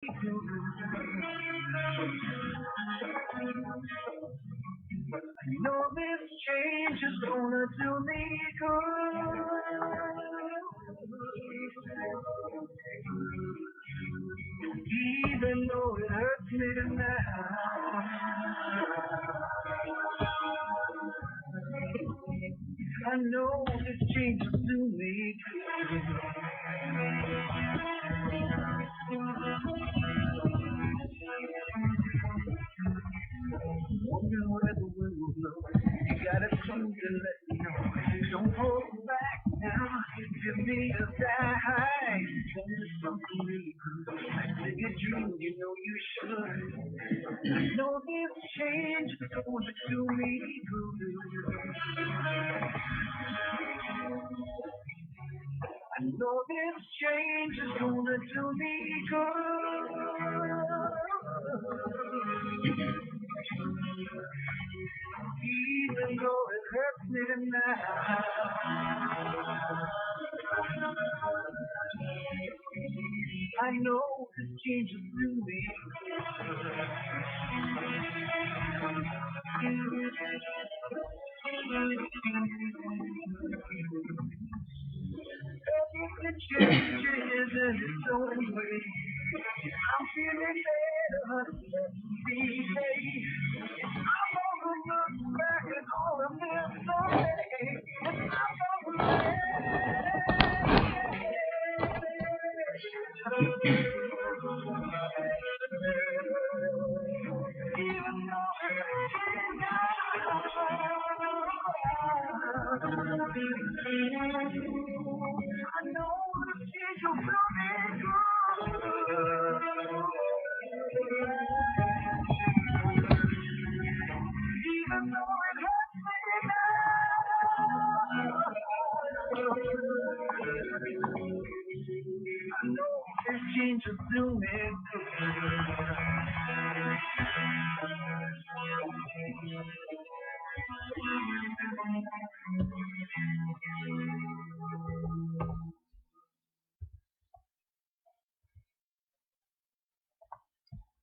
I know this change is gonna do me good. Even though it hurts me now, I know this change will do me good. Wonder where the wind will blow. You gotta come to let me know. Don't hold back now. Give me a sign. Tell me something really good. Like a dream, you know you should. I know this change is gonna do me good. I know this change is gonna do me good. Even though it hurts me now, I know this change will do me. Everything changes in its own way. I'm feeling better every day. I'm gonna look back at all of this someday, and I'm gonna even though I know the change will do me good. Even though it hurts me now, I know this change will do me good.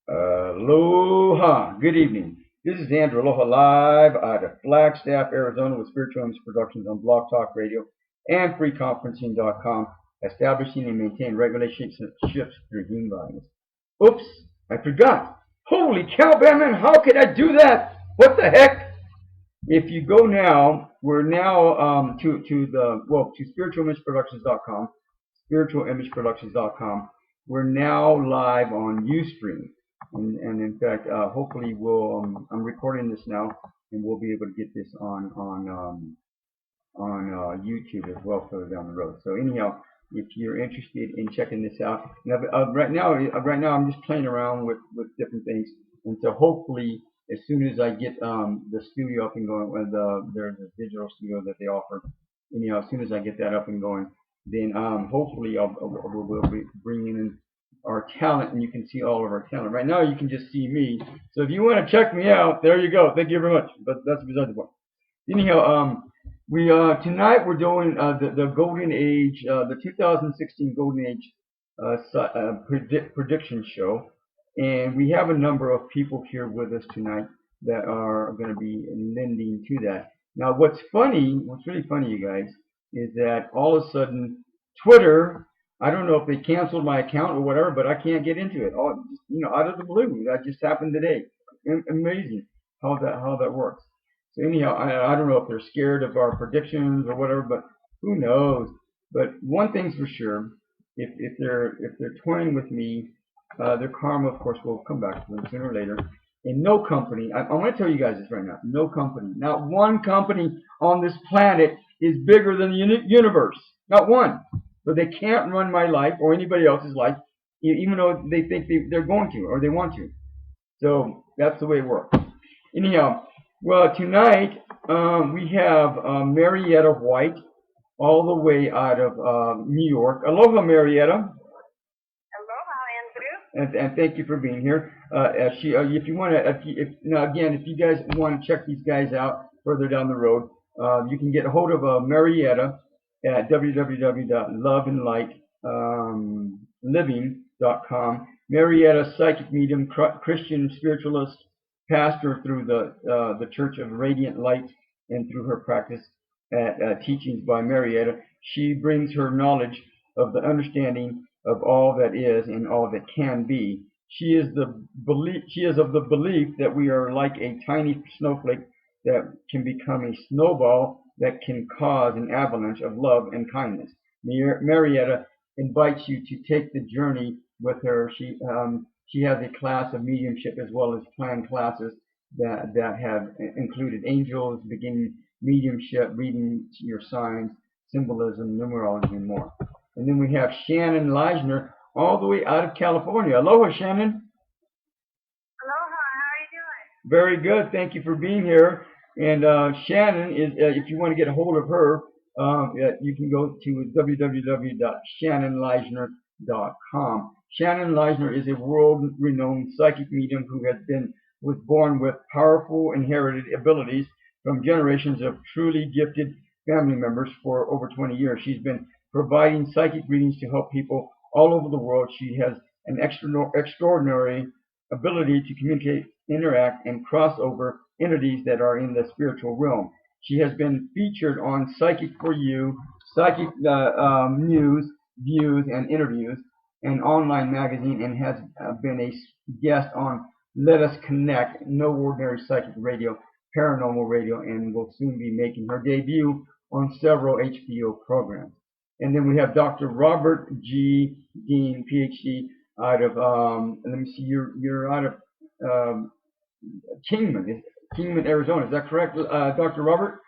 Aloha. Good evening. This is Andrew Aloha live out of Flagstaff, Arizona with Spiritual Image Productions on Blog Talk Radio and freeconferencing.com, establishing and maintaining relationships through human values. Oops, I forgot. Holy cow, Batman, how could I do that? What the heck? If you go now, we're now to spiritualimageproductions.com, spiritualimageproductions.com. We're now live on Ustream. And in fact, hopefully I'm recording this now, and we'll be able to get this on YouTube as well further down the road. So anyhow, if you're interested in checking this out, right now I'm just playing around with different things, and so hopefully as soon as I get the studio up and going, there's a digital studio that they offer. Anyhow, as soon as I get that up and going, then hopefully we'll be bringing in our talent, and you can see all of our talent. Right now you can just see me, so if you want to check me out, there you go. Thank you very much. But that's beside the point. Anyhow, we tonight we're doing the Golden Age, the 2016 Golden Age prediction show, and we have a number of people here with us tonight that are going to be lending to that. Now, what's really funny, you guys, is that all of a sudden Twitter, I don't know if they canceled my account or whatever, but I can't get into it. All, out of the blue, that just happened today. Amazing how that works. So anyhow, I don't know if they're scared of our predictions or whatever, but who knows? But one thing's for sure, if they're toying with me, their karma, of course, will come back to them sooner or later. And no company, I'm going to tell you guys this right now, no company, not one company on this planet is bigger than the universe. Not one. So they can't run my life or anybody else's life, even though they think they're going to or they want to. So that's the way it works. Anyhow, well, tonight we have Marietta White, all the way out of New York. Aloha, Marietta. Aloha, Andrew. And thank you for being here. If you want to, if you guys want to check these guys out further down the road, you can get a hold of Marietta at www.loveandlightliving.com, Marietta, psychic medium, Christian spiritualist, pastor through the Church of Radiant Light, and through her practice at teachings by Marietta. She brings her knowledge of the understanding of all that is and all that can be. She is of the belief that we are like a tiny snowflake that can become a snowball that can cause an avalanche of love and kindness. Marietta invites you to take the journey with her. She has a class of mediumship as well as planned classes that have included angels, beginning mediumship, reading your signs, symbolism, numerology, and more. And then we have Shannon Leischner all the way out of California. Aloha, Shannon. Aloha, how are you doing? Very good. Thank you for being here. And Shannon is, if you want to get a hold of her, you can go to www.shannonleischner.com. Shannon Leischner is a world-renowned psychic medium who was born with powerful inherited abilities from generations of truly gifted family members for over 20 years. She's been providing psychic readings to help people all over the world. She has an extraordinary ability to communicate, interact, and cross over entities that are in the spiritual realm. She has been featured on Psychic for You, Psychic News, Views, and Interviews, an online magazine, and has been a guest on Let Us Connect, No Ordinary Psychic Radio, Paranormal Radio, and will soon be making her debut on several HBO programs. And then we have Dr. Robert G. Dean, PhD, out of, let me see, you're out of Kingman, Arizona. Is that correct, Dr. Robert?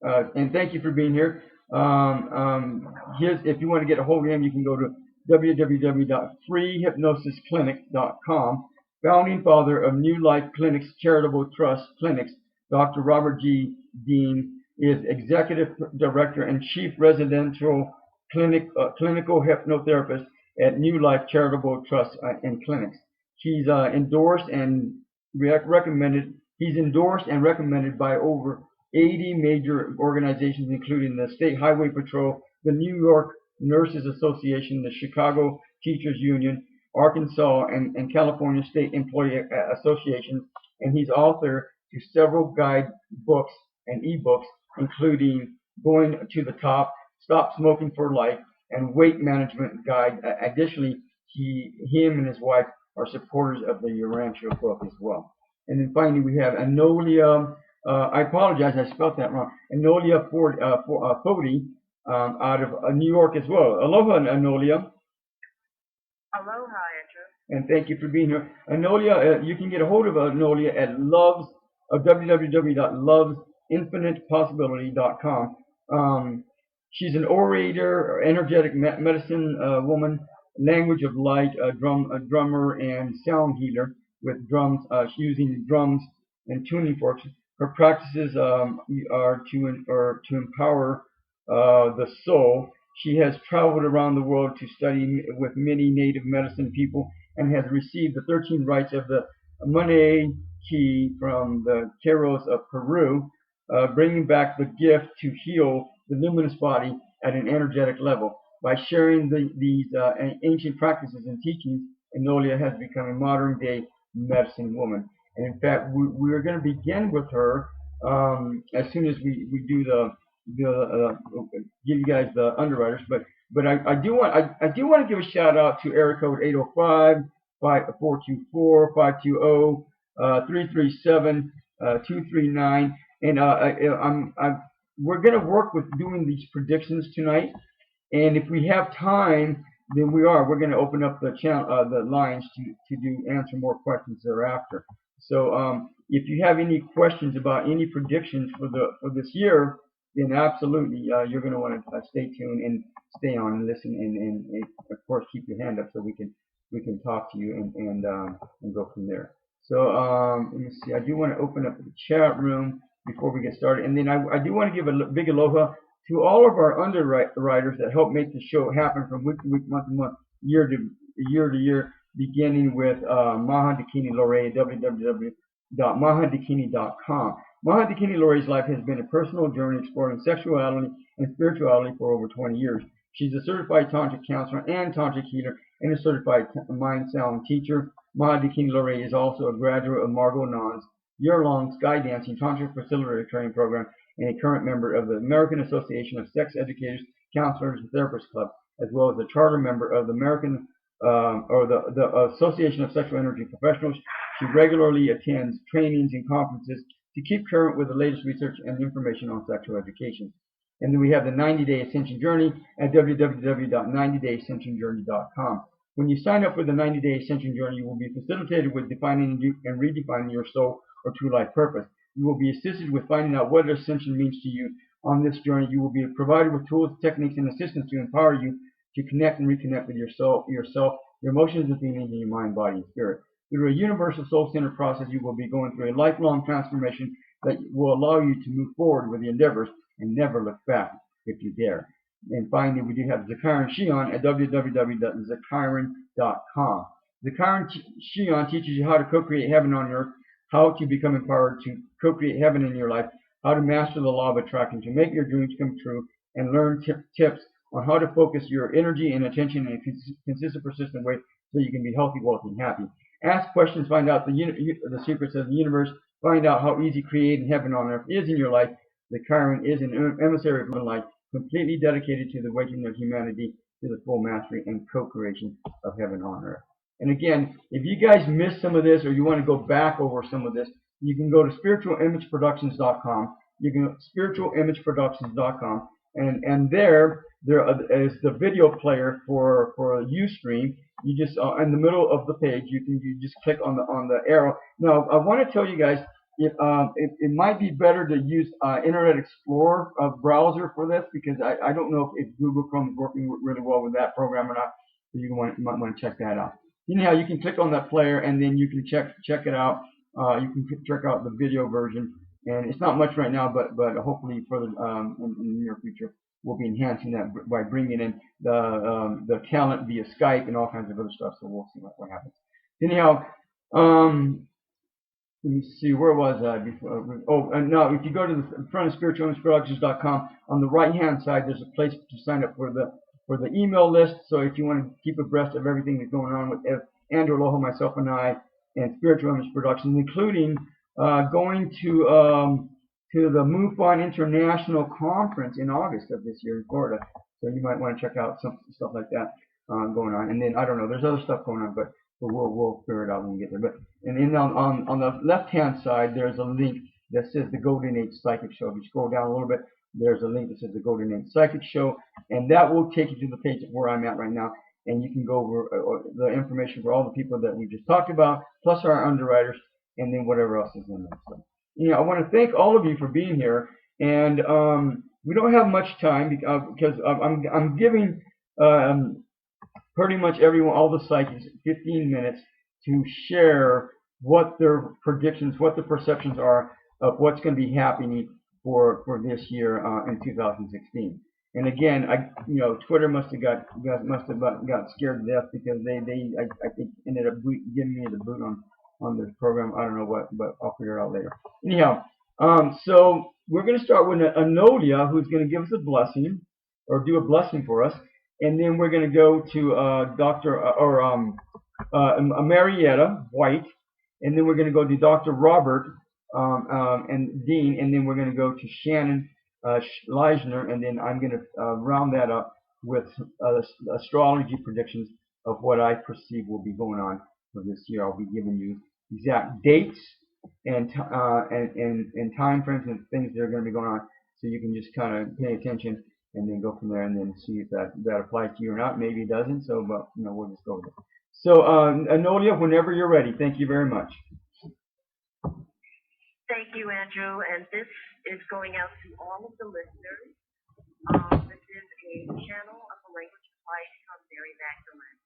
And thank you for being here. If you want to get a hold of him, you can go to www.freehypnosisclinic.com. Founding father of New Life Clinics Charitable Trust Clinics, Dr. Robert G. Dean is executive director and chief residential clinical hypnotherapist at New Life Charitable Trust and Clinics. He's endorsed and recommended. He's endorsed and recommended by over 80 major organizations, including the State Highway Patrol, the New York Nurses Association, the Chicago Teachers Union, Arkansas and California State Employee Associations, and he's author to several guide books and ebooks, including Going to the Top, Stop Smoking for Life, and Weight Management Guide. Additionally, him and his wife are supporters of the Urantia book as well. And then finally, we have Enolia. I apologize, I spelled that wrong. Enolia Foti out of New York as well. Aloha, Enolia. Aloha, Andrew. And thank you for being here. Enolia, you can get a hold of Enolia at www.lovesinfinitepossibility.com. She's an orator, energetic medicine woman, language of light, drummer, and sound healer with drums. She's using drums and tuning forks. Her practices are to empower the soul. She has traveled around the world to study with many native medicine people and has received the 13 rites of the Money Key from the Keros of Peru, bringing back the gift to heal the luminous body at an energetic level. By sharing these ancient practices and teachings, Enolia has become a modern-day medicine woman. And in fact, we're going to begin with her as soon as we do give you guys the underwriters. But I do want to give a shout out to area code 805-424-520-337-239, and we're going to work with doing these predictions tonight. And if we have time, then we're going to open up the channel, the lines to answer more questions thereafter. So if you have any questions about any predictions for this year, then absolutely you're going to want to stay tuned and stay on and listen, and of course keep your hand up so we can talk to you and go from there. So let me see. I do want to open up the chat room before we get started, and then I do want to give a big aloha to all of our underwriters that help make the show happen from week to week, month to month, year to year, beginning with Maha Dakini Lore at www.mahadakini.com. Maha Dakini Lore's life has been a personal journey exploring sexuality and spirituality for over 20 years. She's a certified tantric counselor and tantric healer and a certified mind sound teacher. Melody Lorraine is also a graduate of Margot Non's year-long sky dancing tantra facilitator training program and a current member of the American Association of Sex Educators, Counselors, and Therapists Club, as well as a charter member of the American or the Association of Sexual Energy Professionals. She regularly attends trainings and conferences to keep current with the latest research and information on sexual education. And then we have the 90-Day Ascension Journey at www.90dayascensionjourney.com. When you sign up for the 90-Day Ascension Journey, you will be facilitated with defining and redefining your soul or true life purpose. You will be assisted with finding out what ascension means to you. On this journey, you will be provided with tools, techniques, and assistance to empower you to connect and reconnect with yourself, your emotions, and feelings, in your mind, body, and spirit. Through a universal soul-centered process, you will be going through a lifelong transformation that will allow you to move forward with your endeavors and never look back if you dare. And finally, we do have Zakaran Shion at www.zakaran.com. Zakaran Shion teaches you how to co-create heaven on earth, how to become empowered to co-create heaven in your life, how to master the law of attraction, to make your dreams come true, and learn tips on how to focus your energy and attention in a consistent, persistent way so you can be healthy, wealthy, and happy. Ask questions, find out the secrets of the universe, find out how easy creating heaven on earth is in your life. The Chiron is an emissary of light, completely dedicated to the awakening of humanity to the full mastery and co-creation of heaven on earth. And again, if you guys missed some of this or you want to go back over some of this, you can go to spiritualimageproductions.com. You can go to spiritualimageproductions.com, and there is the video player for Ustream. You just in the middle of the page, you just click on the arrow. Now, I want to tell you guys, it might be better to use Internet Explorer browser for this, because I don't know if Google Chrome is working really well with that program or not. So you might want to check that out. Anyhow, you can click on that player and then you can check it out. You can check out the video version, and it's not much right now, but hopefully further in the near future we'll be enhancing that by bringing in the talent via Skype and all kinds of other stuff. So we'll see what happens. Anyhow, let me see, where was I before? Oh, and now if you go to the front of spiritualimageproductions.com, on the right-hand side, there's a place to sign up for the email list. So if you want to keep abreast of everything that's going on with Andrew Aloha, myself, and I, and Spiritual Image Productions, including going to the MUFON International Conference in August of this year in Florida. So you might want to check out some stuff like that going on. And then I don't know, there's other stuff going on, but we'll figure it out when we get there. But and then on the left-hand side, there's a link that says the Golden Age Psychic Show. If you scroll down a little bit, there's a link that says the Golden Age Psychic Show, and that will take you to the page where I'm at right now, and you can go over the information for all the people that we just talked about, plus our underwriters, and then whatever else is in there. So, I want to thank all of you for being here, and we don't have much time because I'm giving pretty much everyone, all the psychics, 15 minutes to share what their predictions, what the perceptions are of what's going to be happening for this year in 2016. And again, Twitter must have got scared to death, because I think ended up giving me the boot on this program. I don't know what, but I'll figure it out later. Anyhow, so we're going to start with Enolia, who's going to give us a blessing, or do a blessing for us. And then we're going to go to Marietta White, and then we're going to go to Dr. Robert and Dean, and then we're going to go to Shannon Leischner, and then I'm going to round that up with astrology predictions of what I perceive will be going on for this year. I'll be giving you exact dates and time frames and things that are going to be going on, so you can just kind of pay attention and then go from there, and then see if that applies to you or not. Maybe it doesn't, so but we'll just go with it. So Enolia, whenever you're ready. Thank you very much. Thank you, Andrew, and this is going out to all of the listeners. This is a channel of the language of life from Mary Magdalene.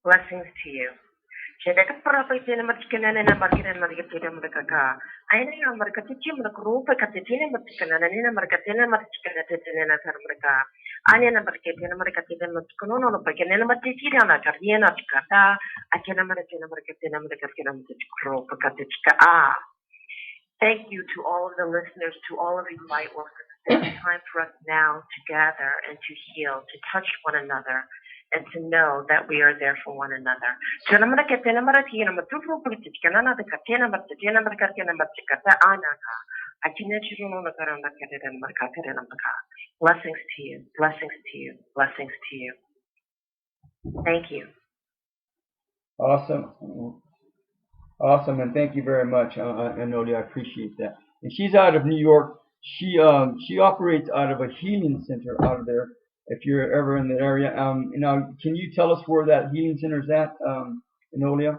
Blessings to you. Thank you to all of the listeners, to all of you light workers. It's time for us now to gather and to heal, to touch one another, and to know that we are there for one another. Blessings to you, blessings to you, blessings to you. Thank you. Awesome. Awesome, and thank you very much, Enolia. I appreciate that. And she's out of New York. She operates out of a healing center out of there. If you're ever in the area, now can you tell us where that healing center is at, Enolia?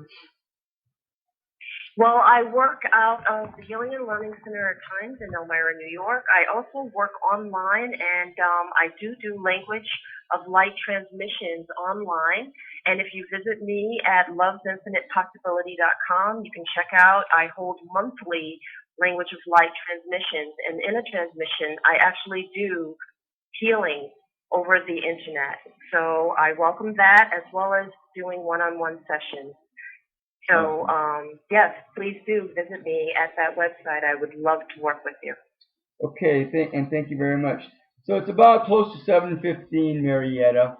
Well, I work out of the Healing and Learning Center at times in Elmira, New York. I also work online, and I do language of light transmissions online. And if you visit me at lovesinfinitepossibility.com, you can check out, I hold monthly language of light transmissions. And in a transmission, I actually do healing over the internet. So I welcome that, as well as doing one-on-one sessions. So, yes, please do visit me at that website. I would love to work with you. Okay, and thank you very much. So it's about close to 7:15, Marietta.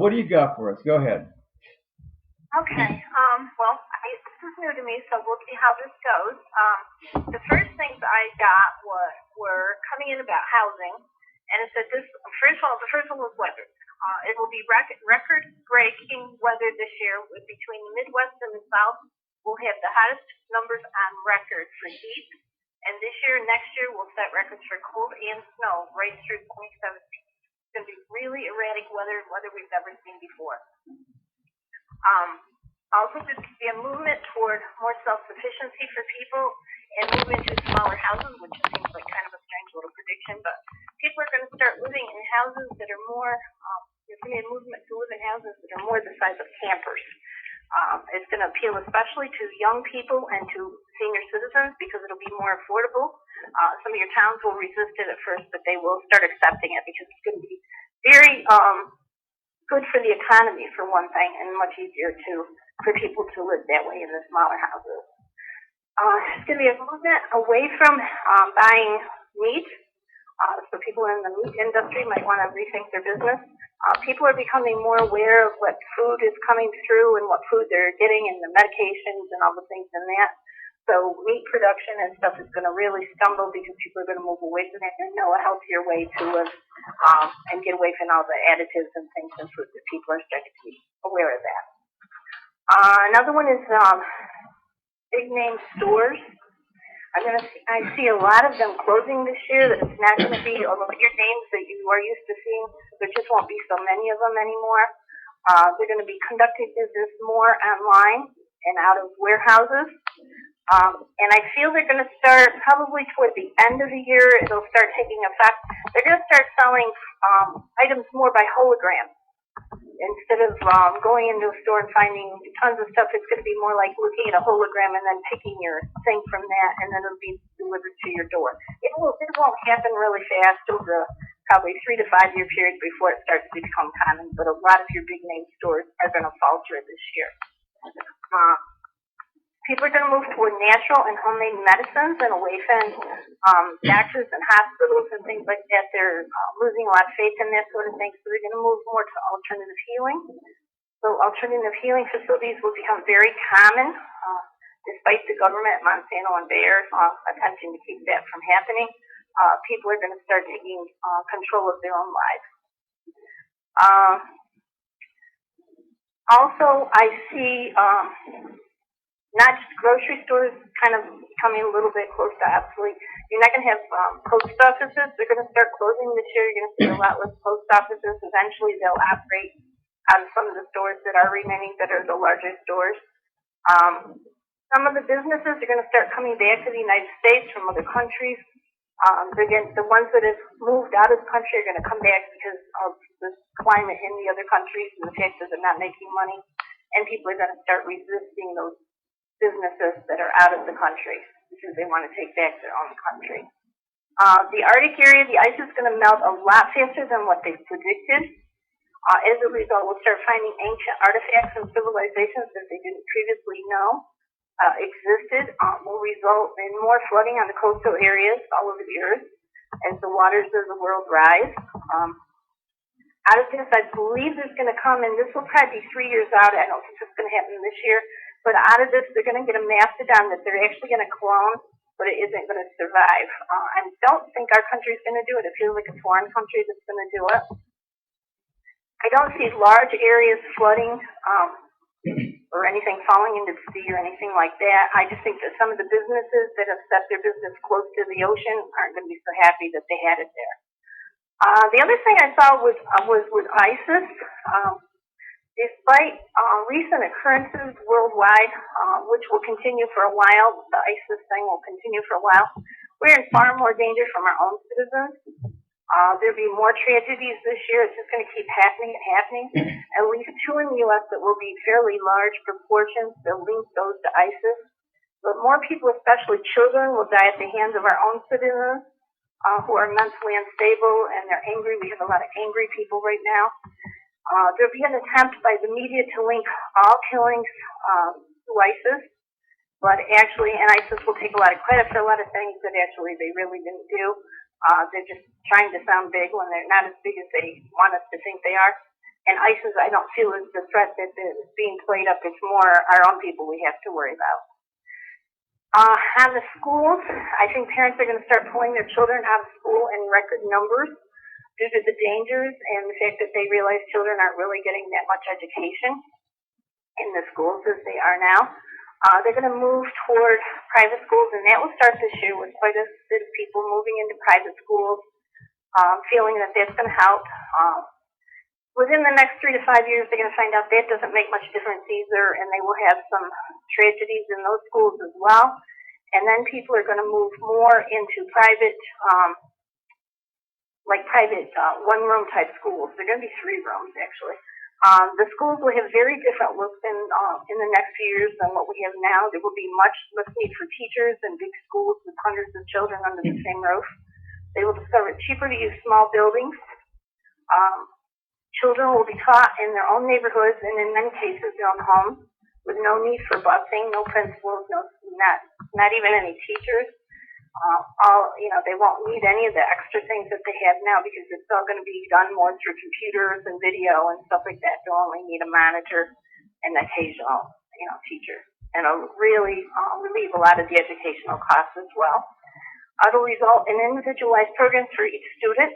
What do you got for us? Go ahead. Okay. Well, this is new to me, so we'll see how this goes. The first things I got were coming in about housing, and it said this. First one was weather. It will be record-breaking weather this year. Between the Midwest and the South, we'll have the hottest numbers on record for heat. And this year and next year, we'll set records for cold and snow right through 2017. It's going to be really erratic weather we've never seen before. Also, there's going to be a movement toward more self-sufficiency for people and move into smaller houses, which seems like kind of a strange little prediction, but people are going to start living in houses that are more, there's going to be a movement to live in houses that are more the size of campers. It's going to appeal especially to young people and to senior citizens because it'll be more affordable. Some of your towns will resist it at first, but they will start accepting it because it's going to be very good for the economy, for one thing, and much easier for people to live that way in the smaller houses. It's going to be a movement away from buying meat. So people in the meat industry might want to rethink their business. People are becoming more aware of what food is coming through and what food they're getting and the medications and all the things in that. So meat production and stuff is going to really stumble because people are going to move away from that and know a healthier way to live and get away from all the additives and things in food that people are starting to be aware of that. Another one is big name stores. I see a lot of them closing this year. That it's not going to be all of your names that you are used to seeing. There just won't be so many of them anymore. They're going to be conducting business more online and out of warehouses. And I feel they're going to start probably toward the end of the year. It'll start taking effect. They're going to start selling items more by hologram. Instead of going into a store and finding tons of stuff, it's going to be more like looking at a hologram and then picking your thing from that, and then it'll be delivered to your door. It won't happen really fast over probably 3 to 5 year period before it starts to become common, but a lot of your big name stores are going to falter this year. People are going to move toward natural and homemade medicines and away from doctors and hospitals and things like that. They're losing a lot of faith in that sort of thing, so they're going to move more to alternative healing. So alternative healing facilities will become very common, despite the government, Monsanto and Bayer, attempting to keep that from happening. People are going to start taking control of their own lives. Also, I see not just grocery stores kind of becoming a little bit close to obsolete. You're not going to have post offices. They're going to start closing this year. You're going to see a lot less post offices. Eventually, they'll operate out of some of the stores that are remaining that are the larger stores. Some of the businesses are going to start coming back to the United States from other countries. The ones that have moved out of the country are going to come back because of the climate in the other countries and the fact that they're not making money. And people are going to start resisting those businesses that are out of the country because they want to take back their own country. The Arctic area, the ice is going to melt a lot faster than what they predicted. As a result, we'll start finding ancient artifacts and civilizations that they didn't previously know existed. Will result in more flooding on the coastal areas all over the earth as the waters of the world rise. Out of this, I believe there's going to come, and this will probably be 3 years out. I don't think it's going to happen this year. But out of this, they're going to get a mastodon that they're actually going to clone, but it isn't going to survive. I don't think our country's going to do it. It feels like a foreign country that's going to do it. I don't see large areas flooding or anything falling into the sea or anything like that. I just think that some of the businesses that have set their business close to the ocean aren't going to be so happy that they had it there. The other thing I saw was with ISIS. Despite recent occurrences worldwide, which will continue for a while, the ISIS thing will continue for a while, we're in far more danger from our own citizens. There'll be more tragedies this year. It's just going to keep happening and happening. At least 2 in the U.S. that will be fairly large proportions that link those to ISIS. But more people, especially children, will die at the hands of our own citizens. Who are mentally unstable and they're angry. We have a lot of angry people right now. There'll be an attempt by the media to link all killings to ISIS, but actually, and ISIS will take a lot of credit for a lot of things that actually they really didn't do. They're just trying to sound big when they're not as big as they want us to think they are. And ISIS, I don't feel is the threat that is being played up. It's more our own people we have to worry about. On the schools, I think parents are going to start pulling their children out of school in record numbers due to the dangers and the fact that they realize children aren't really getting that much education in the schools as they are now. They're going to move toward private schools, and that will start this year with quite a bit of people moving into private schools, feeling that that's going to help. Within the next 3 to 5 years, they're going to find out that doesn't make much difference either, and they will have some tragedies in those schools as well. And then people are going to move more into private, one-room type schools. They're going to be 3 rooms, actually. The schools will have very different looks in the next few years than what we have now. There will be much less need for teachers and big schools with hundreds of children under the same roof. They will discover it cheaper to use small buildings. Children will be taught in their own neighborhoods and in many cases their own homes with no need for busing, no principals, not even any teachers. They won't need any of the extra things that they have now because it's all going to be done more through computers and video and stuff like that. They'll only need a monitor and an occasional, teacher. And it'll really relieve a lot of the educational costs as well. It'll result in individualized programs for each student,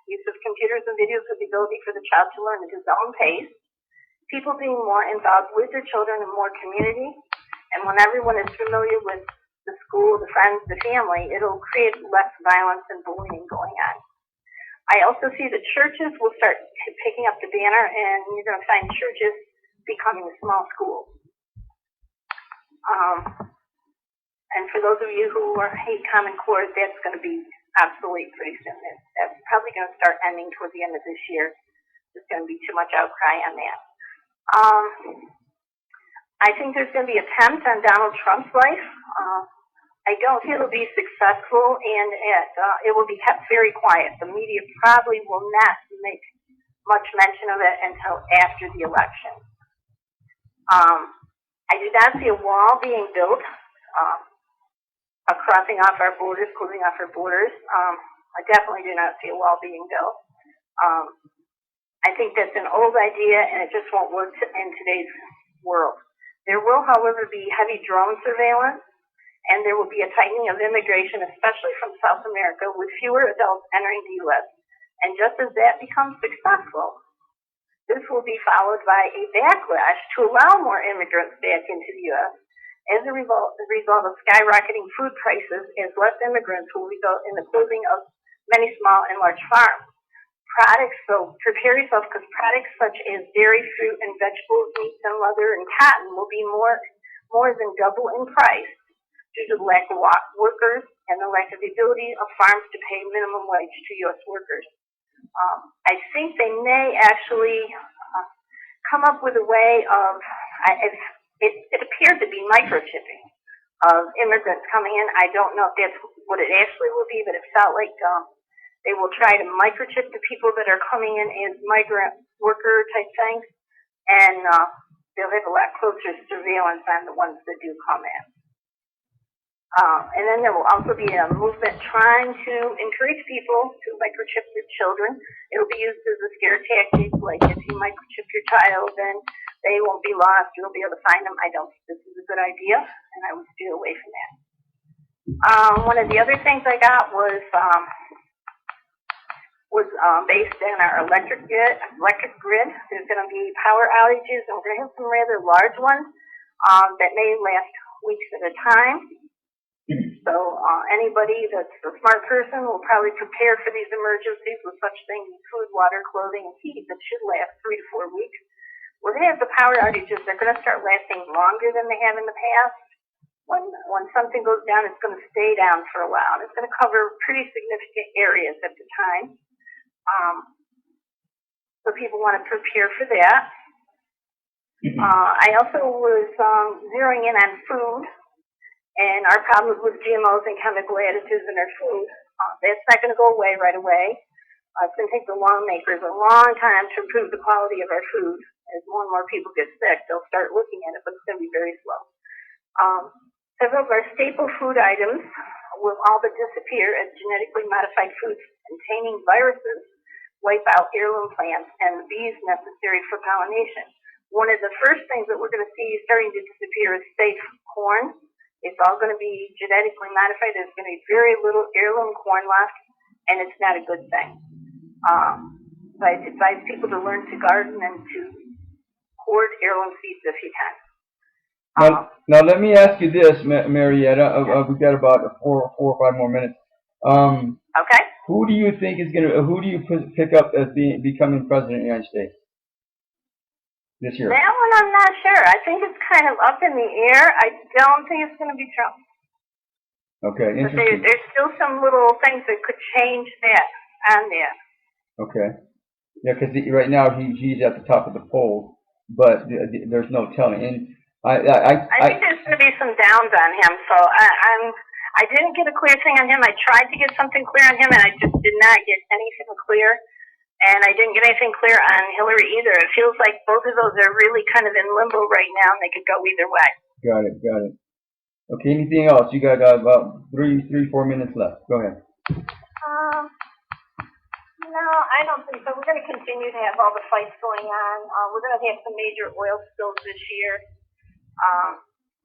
use of computers and videos with the ability for the child to learn at his own pace, people being more involved with their children in more community, and when everyone is familiar with the school, the friends, the family, it'll create less violence and bullying going on. I also see that churches will start picking up the banner, and you're going to find churches becoming small schools. And for those of you who hate Common Core, that's going to be obsolete pretty soon. That's probably going to start ending toward the end of this year. There's going to be too much outcry on that. I think there's going to be attempts on Donald Trump's life. I don't think it'll be successful, and it will be kept very quiet. The media probably will not make much mention of it until after the election. I do not see a wall being built, crossing off our borders, closing off our borders. I definitely do not see a wall being built. I think that's an old idea, and it just won't work in today's world. There will, however, be heavy drone surveillance, and there will be a tightening of immigration, especially from South America, with fewer adults entering the U.S. And just as that becomes successful, this will be followed by a backlash to allow more immigrants back into the U.S. As a result of skyrocketing food prices, as less immigrants will result in the closing of many small and large farms. So prepare yourself, because products such as dairy, fruit, and vegetables, meats, and leather, and cotton will be more than double in price due to the lack of workers and the lack of the ability of farms to pay minimum wage to U.S. workers. I think they may actually come up with a way of, it appeared to be microchipping of immigrants coming in. I don't know if that's what it actually will be, but it felt like they will try to microchip the people that are coming in as migrant worker type things, and they'll have a lot closer surveillance on the ones that do come in. And then there will also be a movement trying to encourage people to microchip their children. It'll be used as a scare tactic, like if you microchip your child, then they won't be lost. You'll be able to find them. I don't think this is a good idea, and I would steer away from that. One of the other things I got was based on our electric grid. There's going to be power outages, and we're going to have some rather large ones that may last weeks at a time. So anybody that's a smart person will probably prepare for these emergencies with such things as food, water, clothing, and heat that should last 3 to 4 weeks. We're going to have the power outages. They're going to start lasting longer than they have in the past. When something goes down, it's going to stay down for a while. And it's going to cover pretty significant areas at the time. So people want to prepare for that. I also was zeroing in on food and our problems with GMOs and chemical additives in our food. That's not going to go away right away. It's going to take the lawmakers a long time to improve the quality of our food. As more and more people get sick, they'll start looking at it, but it's going to be very slow. Several of our staple food items will all but disappear as genetically modified foods containing viruses wipe out heirloom plants and the bees necessary for pollination. One of the first things that we're going to see starting to disappear is safe corn. It's all going to be genetically modified. There's going to be very little heirloom corn left, and it's not a good thing. So I advise people to learn to garden and to hoard heirloom seeds if you can. Now let me ask you this, Marietta. We've got about four or five more minutes. Okay. Who do you think is who do you pick up as becoming president of the United States this year? That one I'm not sure. I think it's kind of up in the air. I don't think it's going to be Trump. Okay, interesting. But there's still some little things that could change that on there. Okay. Yeah, because right now he's at the top of the poll, but there's no telling. And I think there's going to be some downs on him. So I didn't get a clear thing on him. I tried to get something clear on him, and I just did not get anything clear. And I didn't get anything clear on Hillary either. It feels like both of those are really kind of in limbo right now, and they could go either way. Got it. Okay, anything else? You got about 4 minutes left. Go ahead. No, I don't think so. We're going to continue to have all the fights going on. We're going to have some major oil spills this year.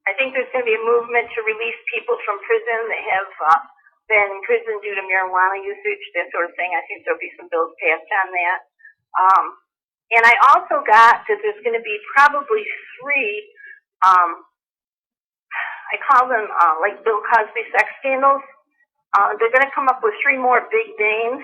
I think there's going to be a movement to release people from prison that have been in prison due to marijuana usage, that sort of thing. I think there'll be some bills passed on that. And I also got that there's going to be probably 3, I call them like Bill Cosby sex scandals. They're going to come up with 3 more big names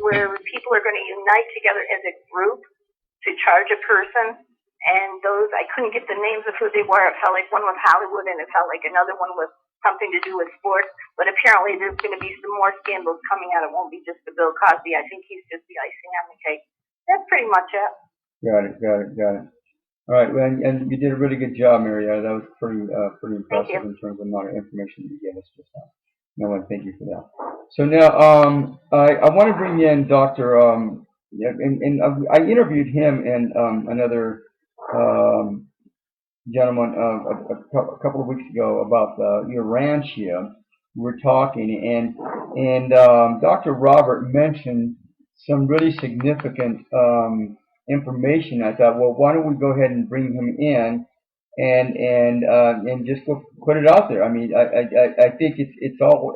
where people are going to unite together as a group to charge a person. And those, I couldn't get the names of who they were. It felt like one was Hollywood and it felt like another one was something to do with sports. But apparently there's going to be some more scandals coming out. It won't be just the Bill Cosby. I think he's just the icing on the cake. That's pretty much it. Got it. All right, well, and you did a really good job, Marietta. That was pretty impressive in terms of the amount of information you gave us just now. I want to thank you for that. So now, I want to bring in Dr. And I interviewed him and another gentleman a couple of weeks ago about your ranch here. We were talking, and Dr. Robert mentioned some really significant information. I thought, well, why don't we go ahead and bring him in and just go put it out there. I mean, I think it's all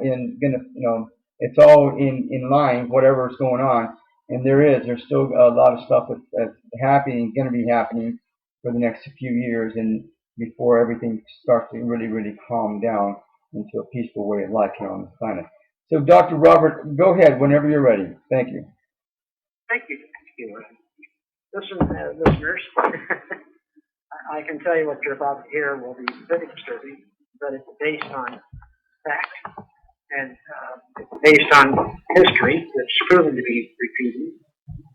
it's all in line, whatever's going on, and there's still a lot of stuff that's happening, going to be happening for the next few years, and before everything starts to really calm down into a peaceful way of life here on the planet. So, Dr. Robert, go ahead whenever you're ready. Thank you. Thank you. Listen, listeners, I can tell you what you're about to hear will be very disturbing, but it's based on fact and based on history that's proven to be repeated,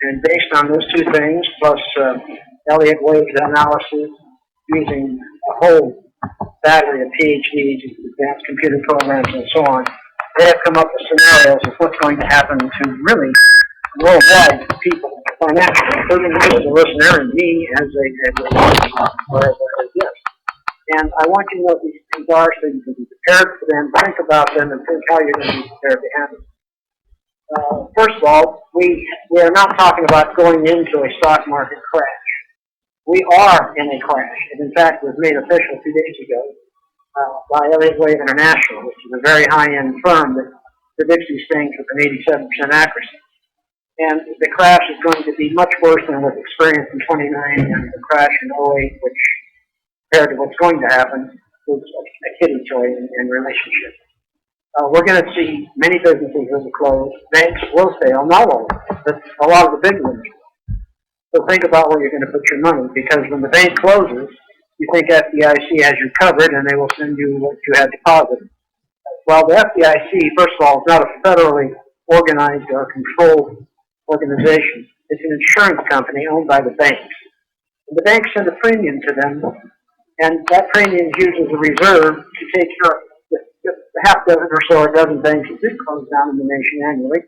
and based on those 2 things, plus Elliott Wave's analysis using a whole battery of PhDs, advanced computer programs, and so on, they have come up with scenarios of what's going to happen to really worldwide people, financially, including you as a listener and me as a guest. And I want you to know these are things that are prepared for them, think about them, and think how you're going to be prepared to handle them. First of all, we are not talking about going into a stock market crash. We are in a crash. It, in fact, was made official 2 days ago by Elliott Wave International, which is a very high-end firm that predicts these things with an 87% accuracy. And the crash is going to be much worse than was experienced in 29 and the crash in 08, which, compared to what's going to happen, was a kiddie toy in relationships. We're going to see many businesses that will close. Banks will fail, not all, but a lot of the big ones. So think about where you're going to put your money, because when the bank closes, you think FDIC has you covered and they will send you what you had deposited. Well, the FDIC, first of all, is not a federally organized or controlled organization. It's an insurance company owned by the banks. And the banks send a premium to them, and that premium is used as a reserve to take care of the half dozen or so, a dozen banks that did close down in the nation annually,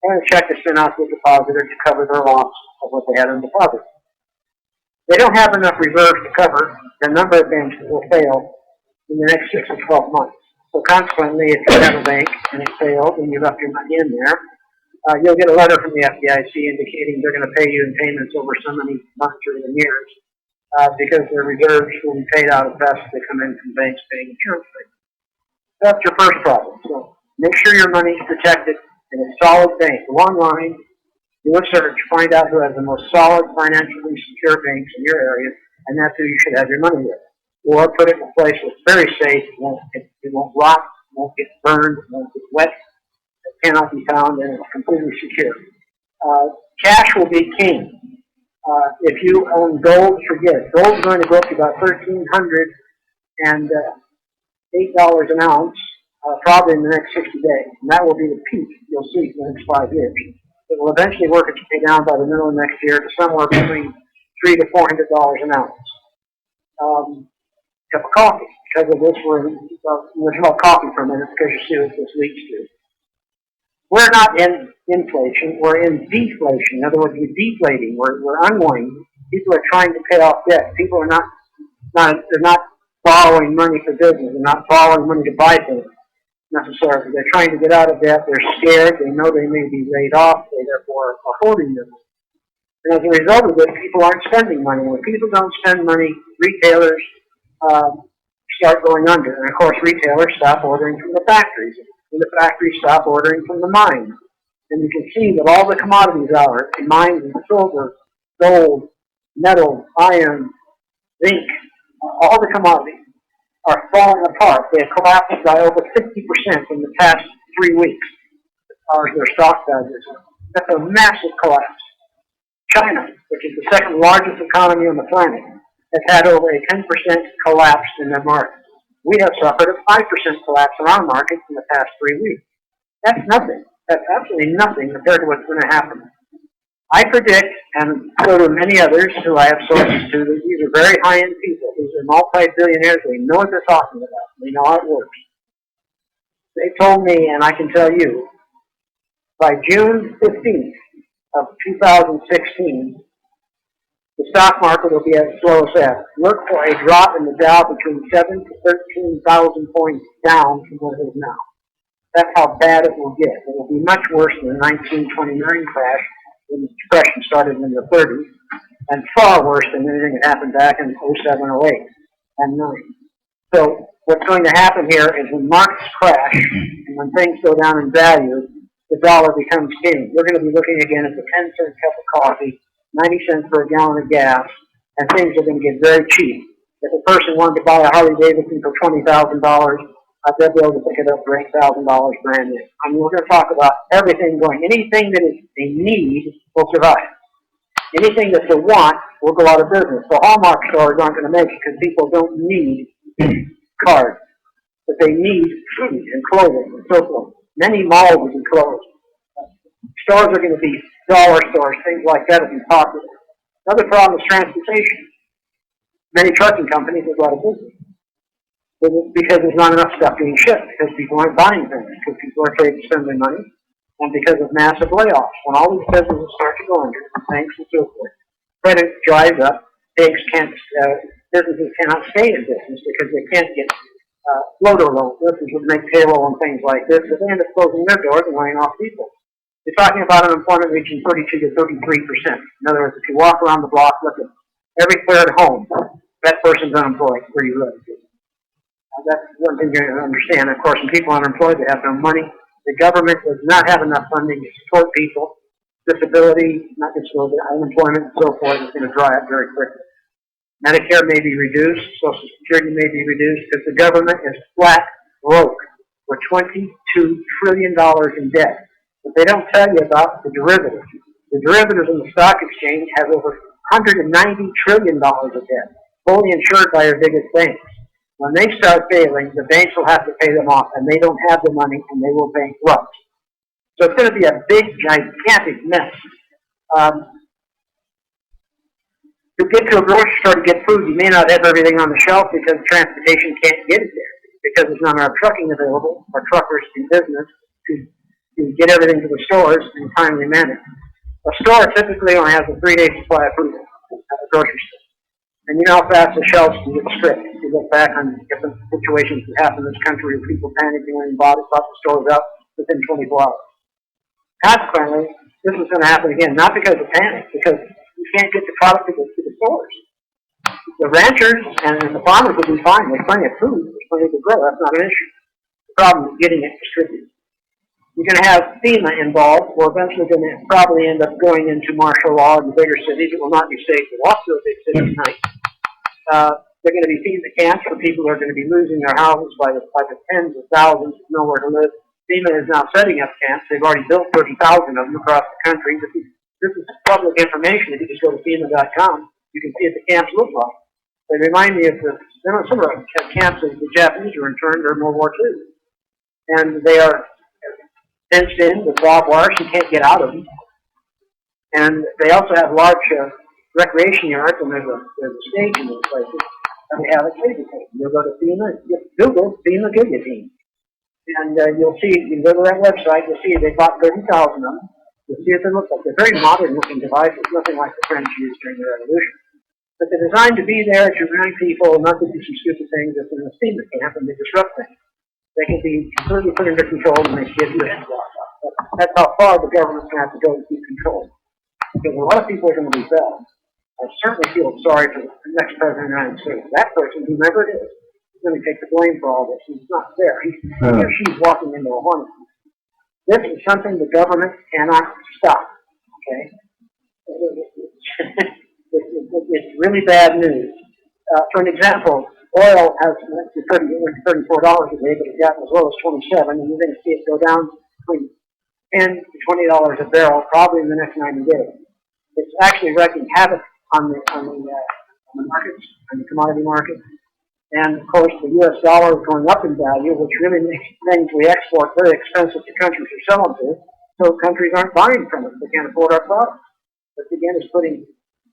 and a check is sent out to the depositor to cover their loss of what they had on deposit. They don't have enough reserves to cover the number of banks that will fail in the next 6 or 12 months. So consequently, if you have a bank and it failed and you left your money in there, you'll get a letter from the FDIC indicating they're going to pay you in payments over so many months or even years because their reserves will be paid out as fast as they come in from banks paying insurance rates. That's your first problem. So make sure your money is protected in a solid bank. Go online, do a search, find out who has the most solid, financially secure banks in your area, and that's who you should have your money with. Or put it in a place that's very safe, it won't rot, it won't get burned, it won't get wet, it cannot be found, and it's completely secure. Cash will be king. If you own gold, forget it. Gold's going to go up to about $1,308 an ounce, probably in the next 60 days. And that will be the peak you'll see for the next 5 years. It will eventually work its way down by the middle of next year to somewhere between $300 to $400 an ounce. Cup of coffee. Because of this, we're talking about coffee for a minute because you see what this leads to. We're not in inflation, we're in deflation. In other words, we're deflating, we're unwinding. People are trying to pay off debt. People are not borrowing money for business. They're not borrowing money to buy things necessarily. They're trying to get out of debt. They're scared. They know they may be laid off. They therefore are holding them. And as a result of this, people aren't spending money. When people don't spend money, retailers start going under. And of course, retailers stop ordering from the factories. And the factories stop ordering from the mines. And you can see that all the commodities are in mines and silver, gold, metal, iron, zinc, all the commodities are falling apart. They have collapsed by over 50% in the past 3 weeks, as their stock values. That's a massive collapse. China, which is the second largest economy on the planet, has had over a 10% collapse in their market. We have suffered a 5% collapse in our market in the past 3 weeks. That's nothing. That's absolutely nothing compared to what's going to happen. I predict, and so do many others who I have sources to, that these are very high-end people. These are multi-billionaires. They know what they're talking about. They know how it works. They told me, and I can tell you, by June 15th of 2016, the stock market will be at its lowest ebb. Look for a drop in the Dow between 7,000 to 13,000 points down from what it is now. That's how bad it will get. It will be much worse than the 1929 crash when the depression started in the 30s, and far worse than anything that happened back in 07, 08, and 9. So what's going to happen here is when markets crash and when things go down in value, the dollar becomes king. We're going to be looking again at the 10-cent cup of coffee, 90 cents for a gallon of gas, and things are going to get very cheap. If a person wanted to buy a Harley Davidson for $20,000, they'll be able to pick it up for $8,000 brand new. I mean, we're going to talk about everything going. Anything that is a need will survive. Anything that's a want will go out of business. The Hallmark stores aren't going to make it because people don't need cards, but they need food and clothing and so forth. Many malls will be closed. Stores are going to be dollar stores, things like that will be popular. Another problem is transportation. Many trucking companies will go out of business because there's not enough stuff being shipped, because people aren't buying things, because people are afraid to spend their money, and because of massive layoffs. When all these businesses start to go under, banks and so forth, credit dries up, businesses cannot stay in business because they can't get floater loans. This is would make payroll and things like this, but they end up closing their doors and laying off people. You're talking about unemployment reaching 32 to 33%. In other words, if you walk around the block, look at every third home, that person's unemployed where you live. That's one thing you understand. Of course, when people are unemployed, they have no money. The government does not have enough funding to support people. Disability, not disability, unemployment, and so forth is going to dry up very quickly. Medicare may be reduced, Social Security may be reduced, because the government is flat broke. We're $22 trillion in debt. But they don't tell you about the derivatives. The derivatives in the stock exchange have over $190 trillion of debt, fully insured by our biggest banks. When they start failing, the banks will have to pay them off, and they don't have the money, and they will bankrupt. So it's going to be a big, gigantic mess. To get to a grocery store to get food, you may not have everything on the shelf because transportation can't get it there, because there's not enough trucking available or truckers in business to get everything to the stores in a timely manner. A store typically only has a 3-day supply of food at a grocery store. And you know how fast the shelves can get stripped. You look back on different situations that happen in this country where people panicking and thought the store was out within 24 hours. Consequently, this is going to happen again, not because of panic, because you can't get the product to the stores. The ranchers and the farmers will be fine. There's plenty of food. There's plenty to grow. That's not an issue. The problem is getting it distributed. You're going to have FEMA involved. We're eventually going to probably end up going into martial law in the bigger cities. It will not be safe to walk through a big city tonight. They're going to be FEMA camps for people who are going to be losing their houses by the tens of thousands with nowhere to live. FEMA is now setting up camps. They've already built 30,000 of them across the country. This is public information. If you just go to FEMA.com, you can see what the camps look like. They remind me of some of the camps that the Japanese were interned during World War II. And they are fenced in with barbed wire, so you can't get out of them. And they also have large recreation yards, and there's a stage in those places, and they have a guillotine. You'll go to FEMA, Google FEMA guillotine. And you'll see, you can go to that website, you'll see they bought 30,000 of them. You'll see what they look like. They're very modern looking devices, nothing like the French used during the Revolution. But they're designed to be there to remind people not to do some stupid things that's in the FEMA camp and they disrupt things. They can be completely put under control and they give you a That's how far the government's going to have to go to keep control. Because a lot of people are going to be fed. I certainly feel sorry for the next president of the United States. That person, whoever it is going to take the blame for all this. He's not there. He or she's walking into a hornet. This is something the government cannot stop. Okay? It's really bad news. For an example, oil has went to $34 a day, but it's gotten as low as 27, and you're going to see it go down between $10 to $20 a barrel probably in the next 90 days. It's actually wreaking havoc on the markets, on the commodity markets. And of course, the U.S. dollar is going up in value, which really makes things we export very expensive to countries we sell them to. So countries aren't buying from us; they can't afford our products. But again, it's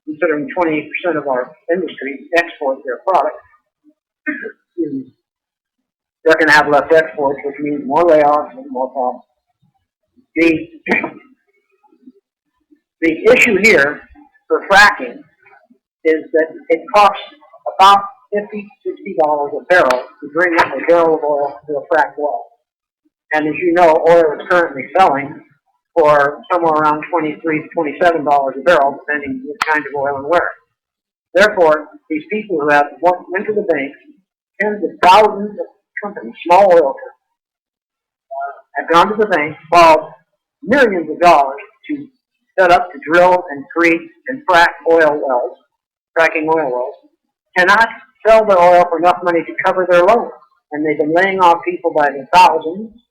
considering 28% of our industry export their products. They're going to have less exports, which means more layoffs and more problems. The issue here for fracking is that it costs about $50, $60 a barrel to bring up a barrel of oil to a fracked well. And as you know, oil is currently selling for somewhere around $23 to $27 a barrel, depending what kind of oil and where. Therefore, these people who have went to the banks, tens of thousands of companies, small oil companies, have gone to the bank, borrowed millions of dollars to set up to drill and create and frack oil wells, fracking oil wells, cannot sell their oil for enough money to cover their loans. And they've been laying off people by the thousands.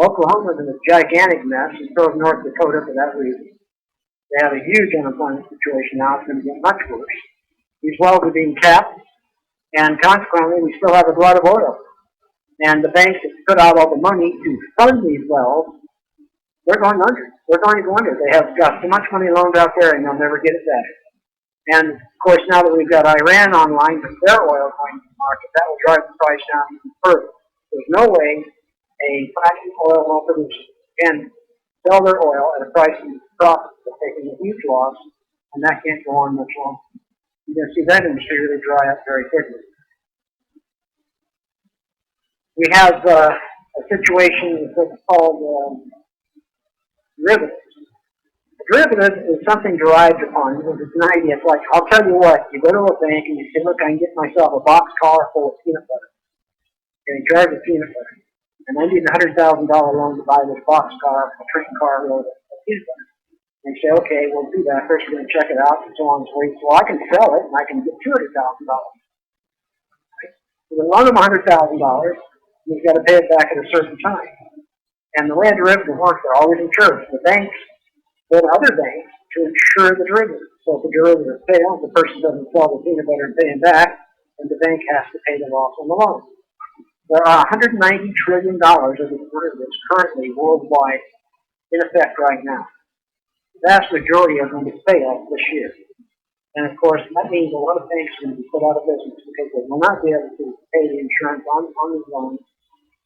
Oklahoma's in a gigantic mess, and so is North Dakota for that reason. They have a huge unemployment situation now. It's going to get much worse. These wells are being capped, and consequently, we still have a glut of oil. And the banks that put out all the money to fund these wells, they're going under. They're going to go under. They have got so much money loaned out there, and they'll never get it back. And, of course, now that we've got Iran online with their oil going to the market, that will drive the price down even further. There's no way a fracking oil well producer can sell their oil at a price and profit. They're taking a huge loss, and that can't go on much longer. You're going to see that industry really dry up very quickly. We have a situation that's called derivative. Derivative is something derived upon. It's an idea. It's like, I'll tell you what, you go to a bank and you say, look, I can get myself a boxcar full of peanut butter. And you charge of peanut butter. And I need a $100,000 loan to buy this boxcar, a train car load of peanut butter. And you say, okay, we'll do that. First we're going to check it out and so on and so forth. Well, I can sell it and I can get $200,000. Right? So we loan them $100,000. You've got to pay it back at a certain time. And the way a derivative works, they're always insured. The banks go to other banks to insure the derivative. So if the derivative fails, the person doesn't sell the peanut butter and pay him back, and the bank has to pay the loss on the loan. There are $190 trillion of derivatives currently worldwide in effect right now. The vast majority of them will fail this year. And of course, that means a lot of banks are going to be put out of business because they will not be able to pay the insurance on these loans,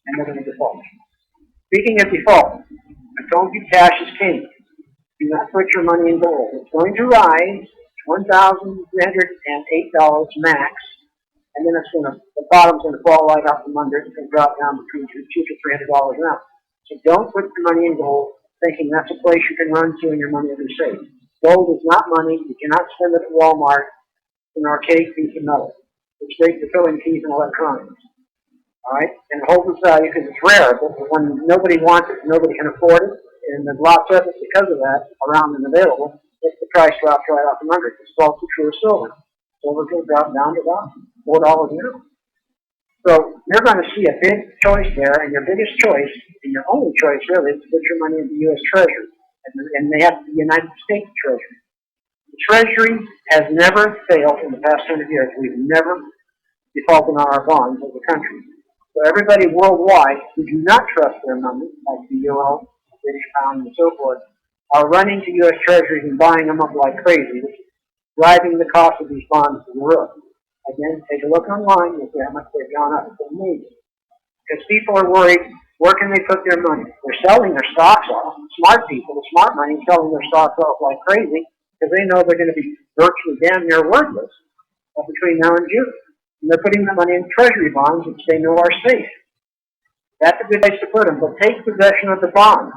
and they're going to default. Speaking of default, I told you cash is king. Do not put your money in gold. It's going to rise $1,308 max, and then the bottom's going to fall right out from under it and drop down between $200 to $300 an ounce. So don't put your money in gold thinking that's a place you can run to and your money will be safe. Gold is not money. You cannot spend it at Walmart in an archaic piece of metal. It's great for filling keys and electronics. All right? And it holds its value because it's rare, but when nobody wants it, nobody can afford it, and there's lots of it because of that around and available, if the price drops right off the market. It's also true of silver. Silver will drop down to about $4 an ounce. So you're going to see a big choice there, and your biggest choice, and your only choice really, is to put your money in the U.S. Treasury, and they have the United States Treasury. The Treasury has never failed in the past 100 years. We've never defaulted on our bonds as a country. So everybody worldwide who do not trust their money, like the euro, British pound, and so forth, are running to U.S. Treasuries and buying them up like crazy, driving the cost of these bonds to the roof. Again, take a look online, you'll see how much they've gone up. It's amazing. Because people are worried, where can they put their money? They're selling their stocks off. Smart people, the smart money, selling their stocks off like crazy, because they know they're going to be virtually damn near worthless between now and June. And they're putting the money in treasury bonds, which they know are safe. That's a good place to put them, but take possession of the bond,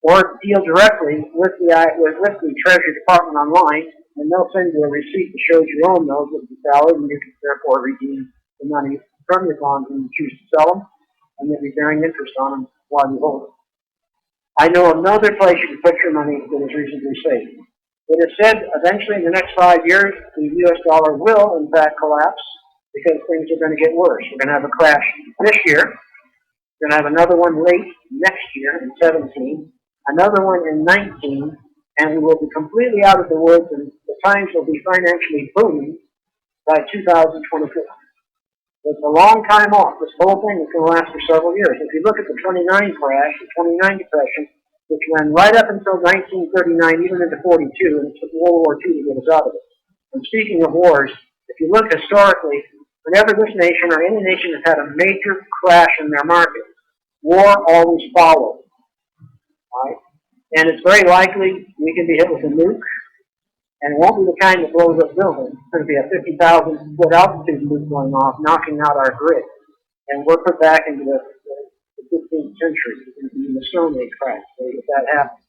or deal directly with the Treasury Department online, and they'll send you a receipt that shows you own those with the valid, and you can therefore redeem the money from your bonds when you choose to sell them, and you'll be bearing interest on them while you hold them. I know another place you can put your money that is reasonably safe. It is said eventually in the next 5 years, the U.S. dollar will, in fact, collapse because things are going to get worse. We're going to have a crash this year. We're going to have another one late next year in 17, another one in 19, and we will be completely out of the woods, and the times will be financially booming by 2024. It's a long time off. This whole thing is going to last for several years. If you look at the 29 crash, the 29 depression, which ran right up until 1939, even into 42, and it took World War II to get us out of it. And speaking of wars, if you look historically, whenever this nation or any nation has had a major crash in their market, war always follows. Right? And it's very likely we can be hit with a nuke, and it won't be the kind that blows up buildings. It's going to be a 50,000-foot altitude nuke going off, knocking out our grid. And we're put back into the 15th century, in the Stone Age crash, if that happens.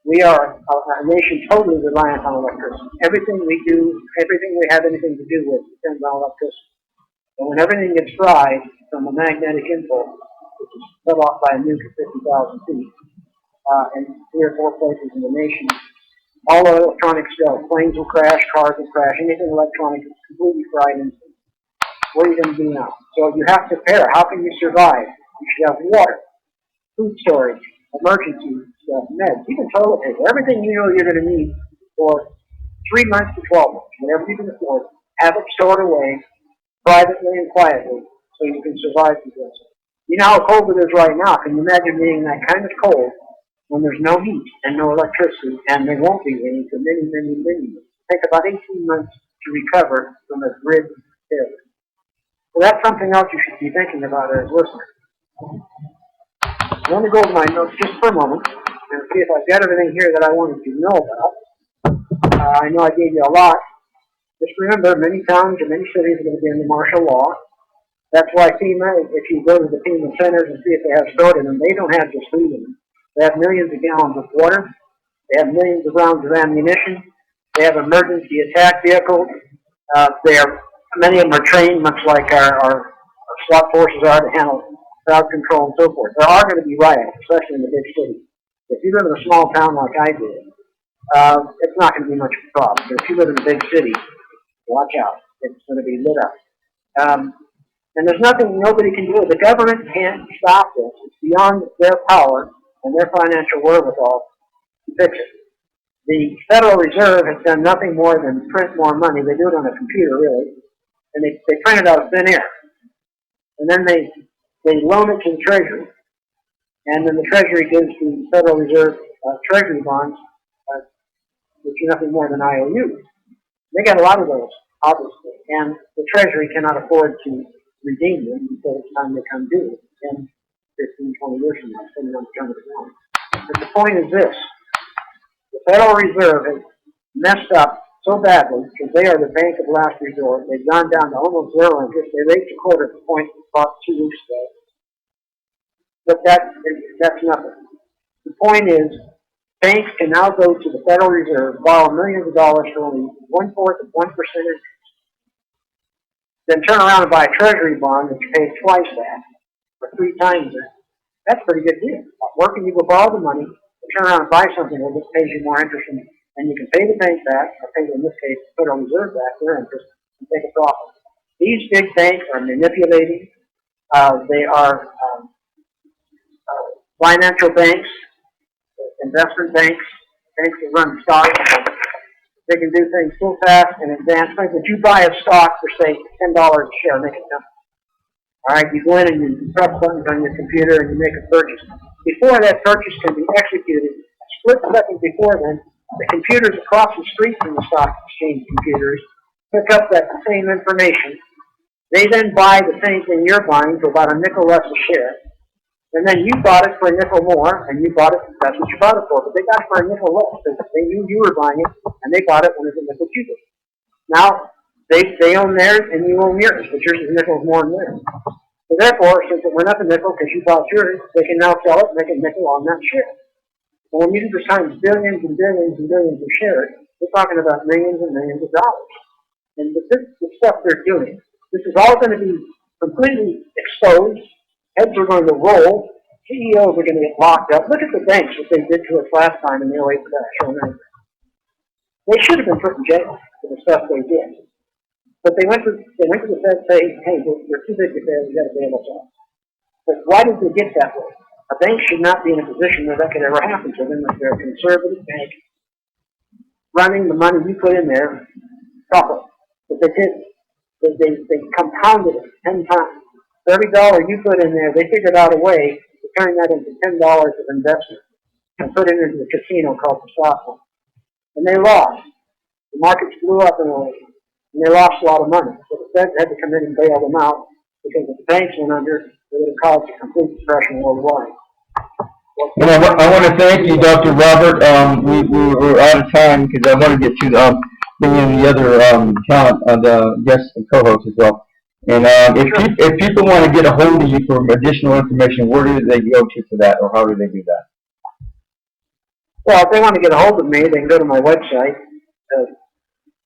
We are a nation totally reliant on electricity. Everything we do, everything we have anything to do with depends on electricity. And when everything gets fried from a magnetic impulse, which is set off by a nuke at 50,000 feet, in 3 or 4 places in the nation, all our electronics go. Planes will crash, cars will crash, anything electronic is completely fried instantly. What are you going to do now? So you have to prepare. How can you survive? You should have water, food storage, emergency stuff, meds, even toilet paper, everything you know you're going to need for 3 months to 12 months, whatever you can afford, have it stored away privately and quietly so you can survive through this. You know how cold it is right now. Can you imagine being that kind of cold when there's no heat and no electricity, and there won't be any for many, many, many years? It takes about 18 months to recover from a grid failure. So that's something else you should be thinking about as listeners. I'm going to go to my notes just for a moment and see if I've got everything here that I wanted you to know about. I know I gave you a lot. Just remember, many towns and many cities are going to be under martial law. That's why FEMA, if you go to the FEMA centers and see if they have stored in them, they don't have just food in them. They have millions of gallons of water. They have millions of rounds of ammunition. They have emergency attack vehicles. Many of them are trained, much like our SWAT forces are, to handle crowd control and so forth. There are going to be riots, especially in the big cities. If you live in a small town like I did, it's not going to be much of a problem. But if you live in a big city, watch out. It's going to be lit up. And there's nothing nobody can do. The government can't stop this. It's beyond their power and their financial wherewithal to fix it. The Federal Reserve has done nothing more than print more money. They do it on a computer, really. And they print it out of thin air. And then they loan it to the Treasury. And then the Treasury gives the Federal Reserve Treasury bonds, which are nothing more than IOUs. They got a lot of those, obviously. And the Treasury cannot afford to redeem them until it's time they come due, 10, 15, 20 years from now, depending on the term of the loan. But the point is this. The Federal Reserve has messed up so badly because they are the bank of last resort. They've gone down to almost zero interest. They raised a quarter point about 2 weeks ago. But that's nothing. The point is, banks can now go to the Federal Reserve, borrow millions of dollars for only 1/4 of 1% interest, then turn around and buy a Treasury bond that you pay twice that, or 3 times it. That's a pretty good deal. Working, you go borrow the money, turn around and buy something that just pays you more interest, and you can pay the bank back, or pay, in this case, the Federal Reserve back their interest, and take a profit. These big banks are manipulating. They are financial banks, investment banks, banks that run stocks. They can do things so fast in advance. Like, would you buy a stock for, say, $10 a share, make it simple? All right, you go in and you press buttons on your computer and you make a purchase. Before that purchase can be executed, a split second before then, the computers across the street from the stock exchange computers pick up that same information. They then buy the same thing you're buying for about a nickel less a share. And then you bought it for a nickel more, and you bought it, that's what you bought it for. But they got it for a nickel less because they knew you were buying it, and they bought it when it was a nickel cheaper. Now, they own theirs, and you own yours, but yours is nickel more than theirs. So therefore, since it went up a nickel because you bought yours, they can now sell it and make a nickel on that share. And when you do this times billions and billions and billions of shares, we're talking about millions and millions of dollars. And this is the stuff they're doing. This is all going to be completely exposed. Heads are going to roll. CEOs are going to get locked up. Look at the banks, what they did to us last time in the 08 crash. They should have been put in jail for the stuff they did. But they went to the Fed saying, hey, we're too big to fail, we got to bail us out. But why did they get that way? A bank should not be in a position where that could ever happen to them if they're a conservative bank running the money you put in there properly. But they didn't. They compounded it 10 times. For every dollar you put in there, they figured out a way to turn that into $10 of investment and put it into the casino called the stock market. And they lost. The markets blew up in a way. And they lost a lot of money. So the Fed had to come in and bail them out because if the banks went under, it would have caused a complete depression worldwide. And I want to thank you, Dr. Robert. We're out of time because I want to get to bring in the other talent, the guests and co-hosts as well. And if people want to get a hold of you for additional information, where do they go to for that, or how do they do that? Well, if they want to get a hold of me, they can go to my website,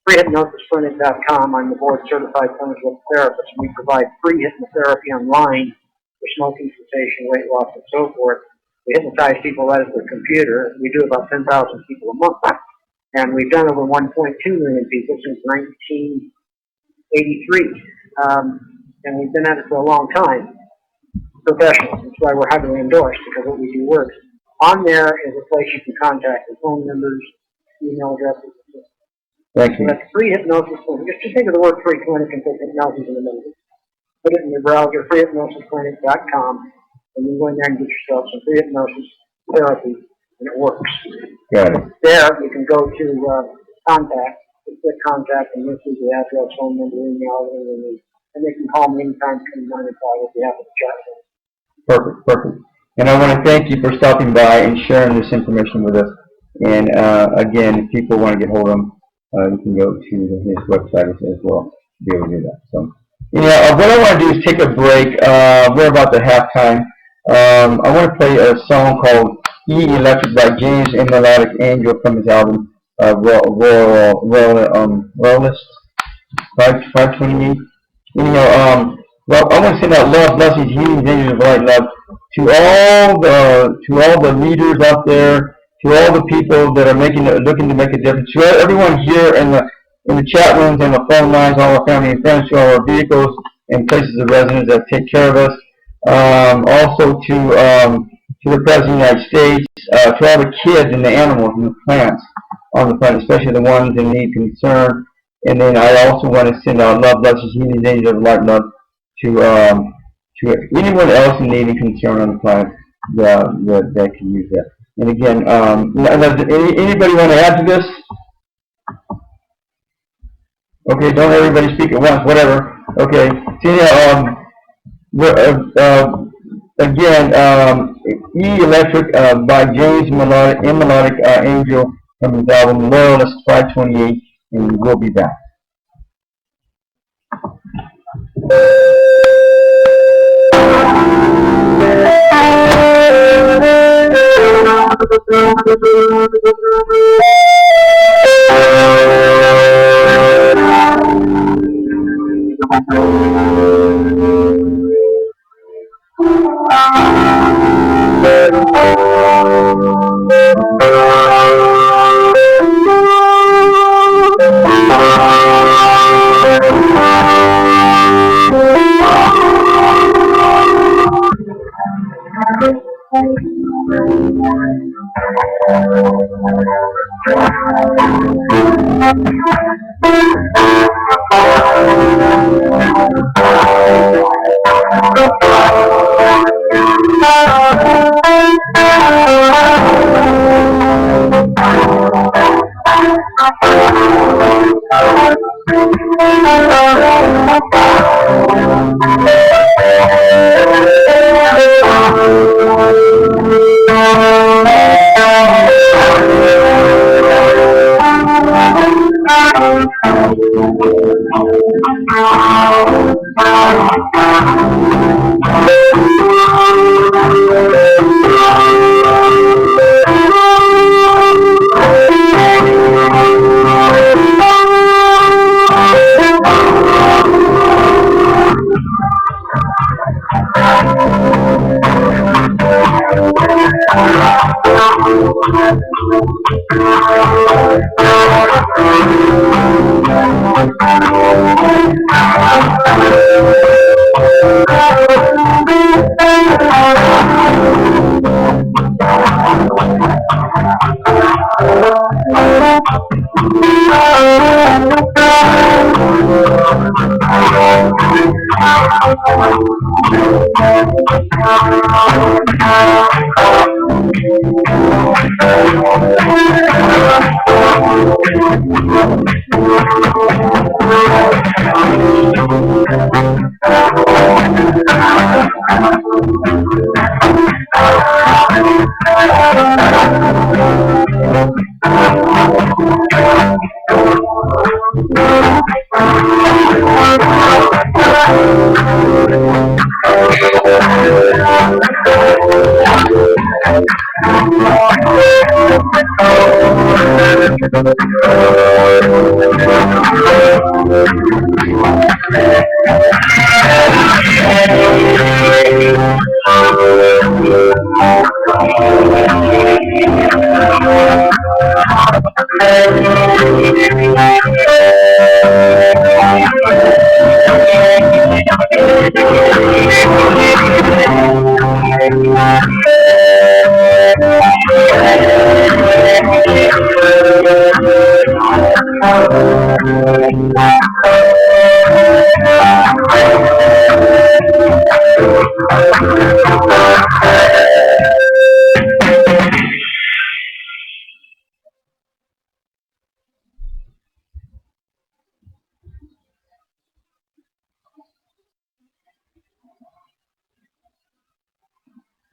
freehypnosisclinic.com. I'm the board certified clinical therapist. We provide free hypnotherapy online for smoking cessation, weight loss, and so forth. We hypnotize people right at their computer. We do about 10,000 people a month. And we've done over 1.2 million people since 1983. And we've been at it for a long time. Professionals. That's why we're heavily endorsed, because what we do works. On there is a place you can contact with phone numbers, email addresses. Thank you. So that's free hypnosis clinic. Just think of the word free clinic and put hypnosis in the middle. Put it in your browser, freehypnosisclinic.com, and you go in there and get yourself some free hypnosis therapy, and it works. Got it. There, you can go to contact, click contact, and you'll see the address, phone number, email, and they can call me anytime between 9 and 5 if you have a chat with them. Perfect, perfect. And I want to thank you for stopping by and sharing this information with us. And again, if people want to get hold of him, you can go to his website as well to be able to do that. So, Yeah, what I want to do is take a break. We're about to halftime. I want to play a song called E Electric by James iMelodicAngel from his album Royalist 528. Anyhow, well, I want to send out love, blessings, healing, angels of light, love to all the leaders out there, to all the people that are looking to make a difference, to everyone here in the chat rooms and the phone lines, all our family and friends, to all our vehicles and places of residence that take care of us. Also to the President of the United States, to all the kids and the animals and the plants on the planet, especially the ones in need concern. And then I also want to send out love, blessings, healing, angels of light, love to anyone else in need and concern on the planet that can use that. And again, anybody want to add to this? Okay, don't everybody speak at once, whatever. Okay, so again, E Electric by James iMelodicAngel from his album Loyalist 528, and we'll be back.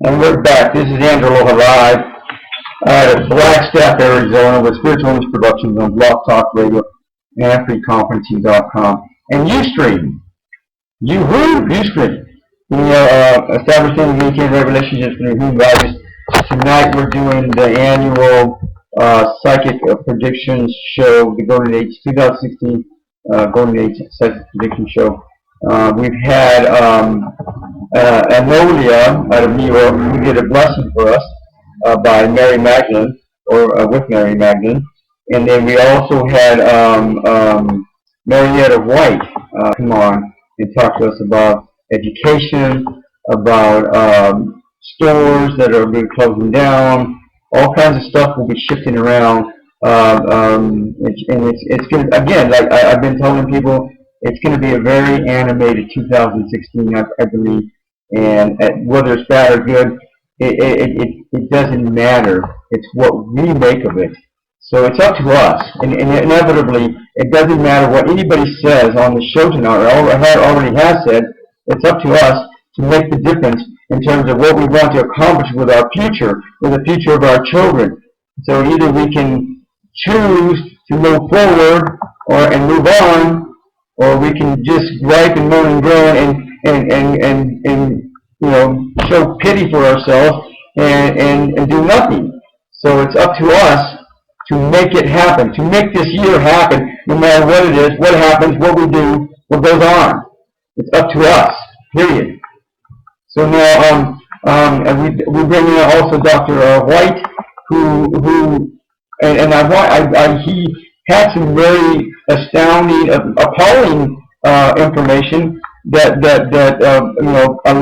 And we're back. This is Aloha live out of Flagstaff, Arizona, with Spiritual News Productions on Blog Talk Radio and FreeConferencing.com and Ustream. Houston. Establishing and maintaining right relationships between human values. Tonight we're doing the annual psychic predictions show, the Golden Age 2016 Golden Age Psychic Prediction Show. We've had Enolia out of New York, who did a blessing for us by Mary Magdalene, or with Mary Magdalene. And then we also had Marietta White come on and talk to us about education, about stores that are being closing down, all kinds of stuff will be shifting around. And it's going to, again, like I've been telling people, it's going to be a very animated 2016, I believe. And whether it's bad or good, it doesn't matter. It's what we make of it. So it's up to us. And inevitably, it doesn't matter what anybody says on the show tonight, or already has said. It's up to us to make the difference in terms of what we want to accomplish with our future, with the future of our children. So either we can choose to move forward and move on, or we can just gripe and moan and groan and show pity for ourselves and do nothing. So it's up to us to make it happen, to make this year happen, no matter what it is, what happens, what we do, what goes on. It's up to us, period. So now, and we bring in also Dr. White, he had some very astounding, appalling information that a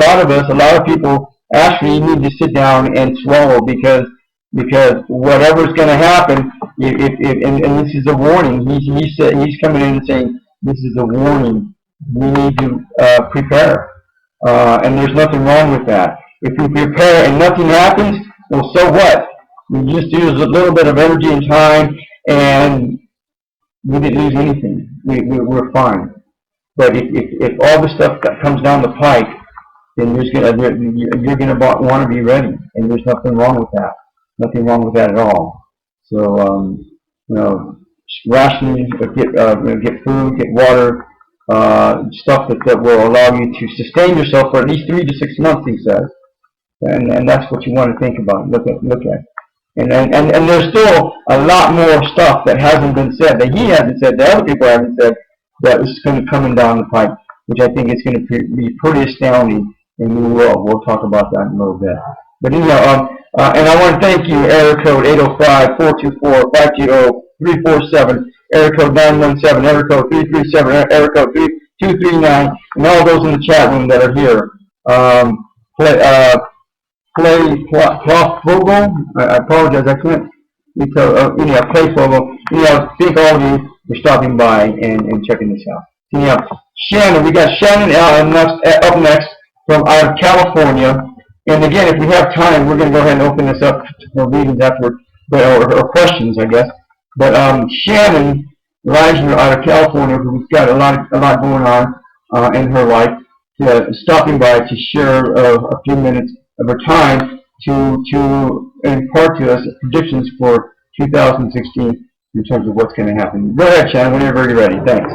lot of people actually need to sit down and swallow because whatever's going to happen, and this is a warning. He's coming in and saying this is a warning. We need to prepare, and there's nothing wrong with that. If we prepare and nothing happens, well, so what? We just use a little bit of energy and time, and we didn't lose anything. We're fine. But if all the stuff that comes down the pike, then you're gonna want to be ready, and there's nothing wrong with that. Nothing wrong with that at all. So rationing, get food, get water, stuff that will allow you to sustain yourself for at least 3 to 6 months, he says, and that's what you want to think about, look at. And there's still a lot more stuff that hasn't been said, that he hasn't said, that other people haven't said, that is going to coming down the pipe, which I think is going to be pretty astounding, and we'll talk about that in a little bit. But anyhow, and I want to thank you, area code 805-424-520-347, area code 917, area code 337, area code 239, and all those in the chat room that are here. Vogel, I apologize, I couldn't Play Vogel. Thank all of you for stopping by and checking this out. Shannon, we got Shannon up next from out of California. And again, if we have time, we're going to go ahead and open this up for readings afterward, or questions, I guess. But Shannon Leischner out of California, who's got a lot going on in her life, stopping by to share a few minutes of her time to impart to us predictions for 2016 in terms of what's going to happen. Go ahead, Shannon, whenever you're ready. Thanks.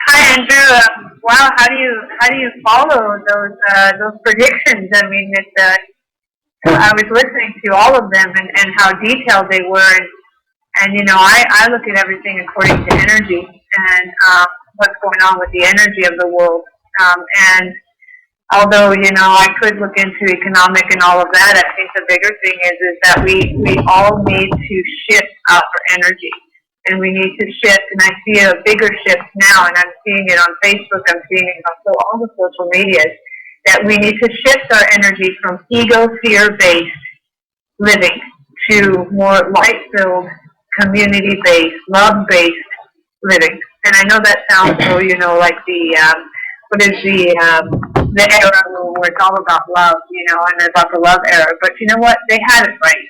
Hi, Andrew. Wow, how do you follow those predictions? I mean, I was listening to all of them and how detailed they were, and I look at everything according to energy and what's going on with the energy of the world. And although I could look into economic and all of that, I think the bigger thing is that we all need to shift our energy. And we need to shift, and I see a bigger shift now, and I'm seeing it on Facebook, I'm seeing it on all the social medias, that we need to shift our energy from ego, fear-based living to more light-filled, community-based, love-based living. And I know that sounds so, like the era where it's all about love, and about the love era. But you know what? They had it right.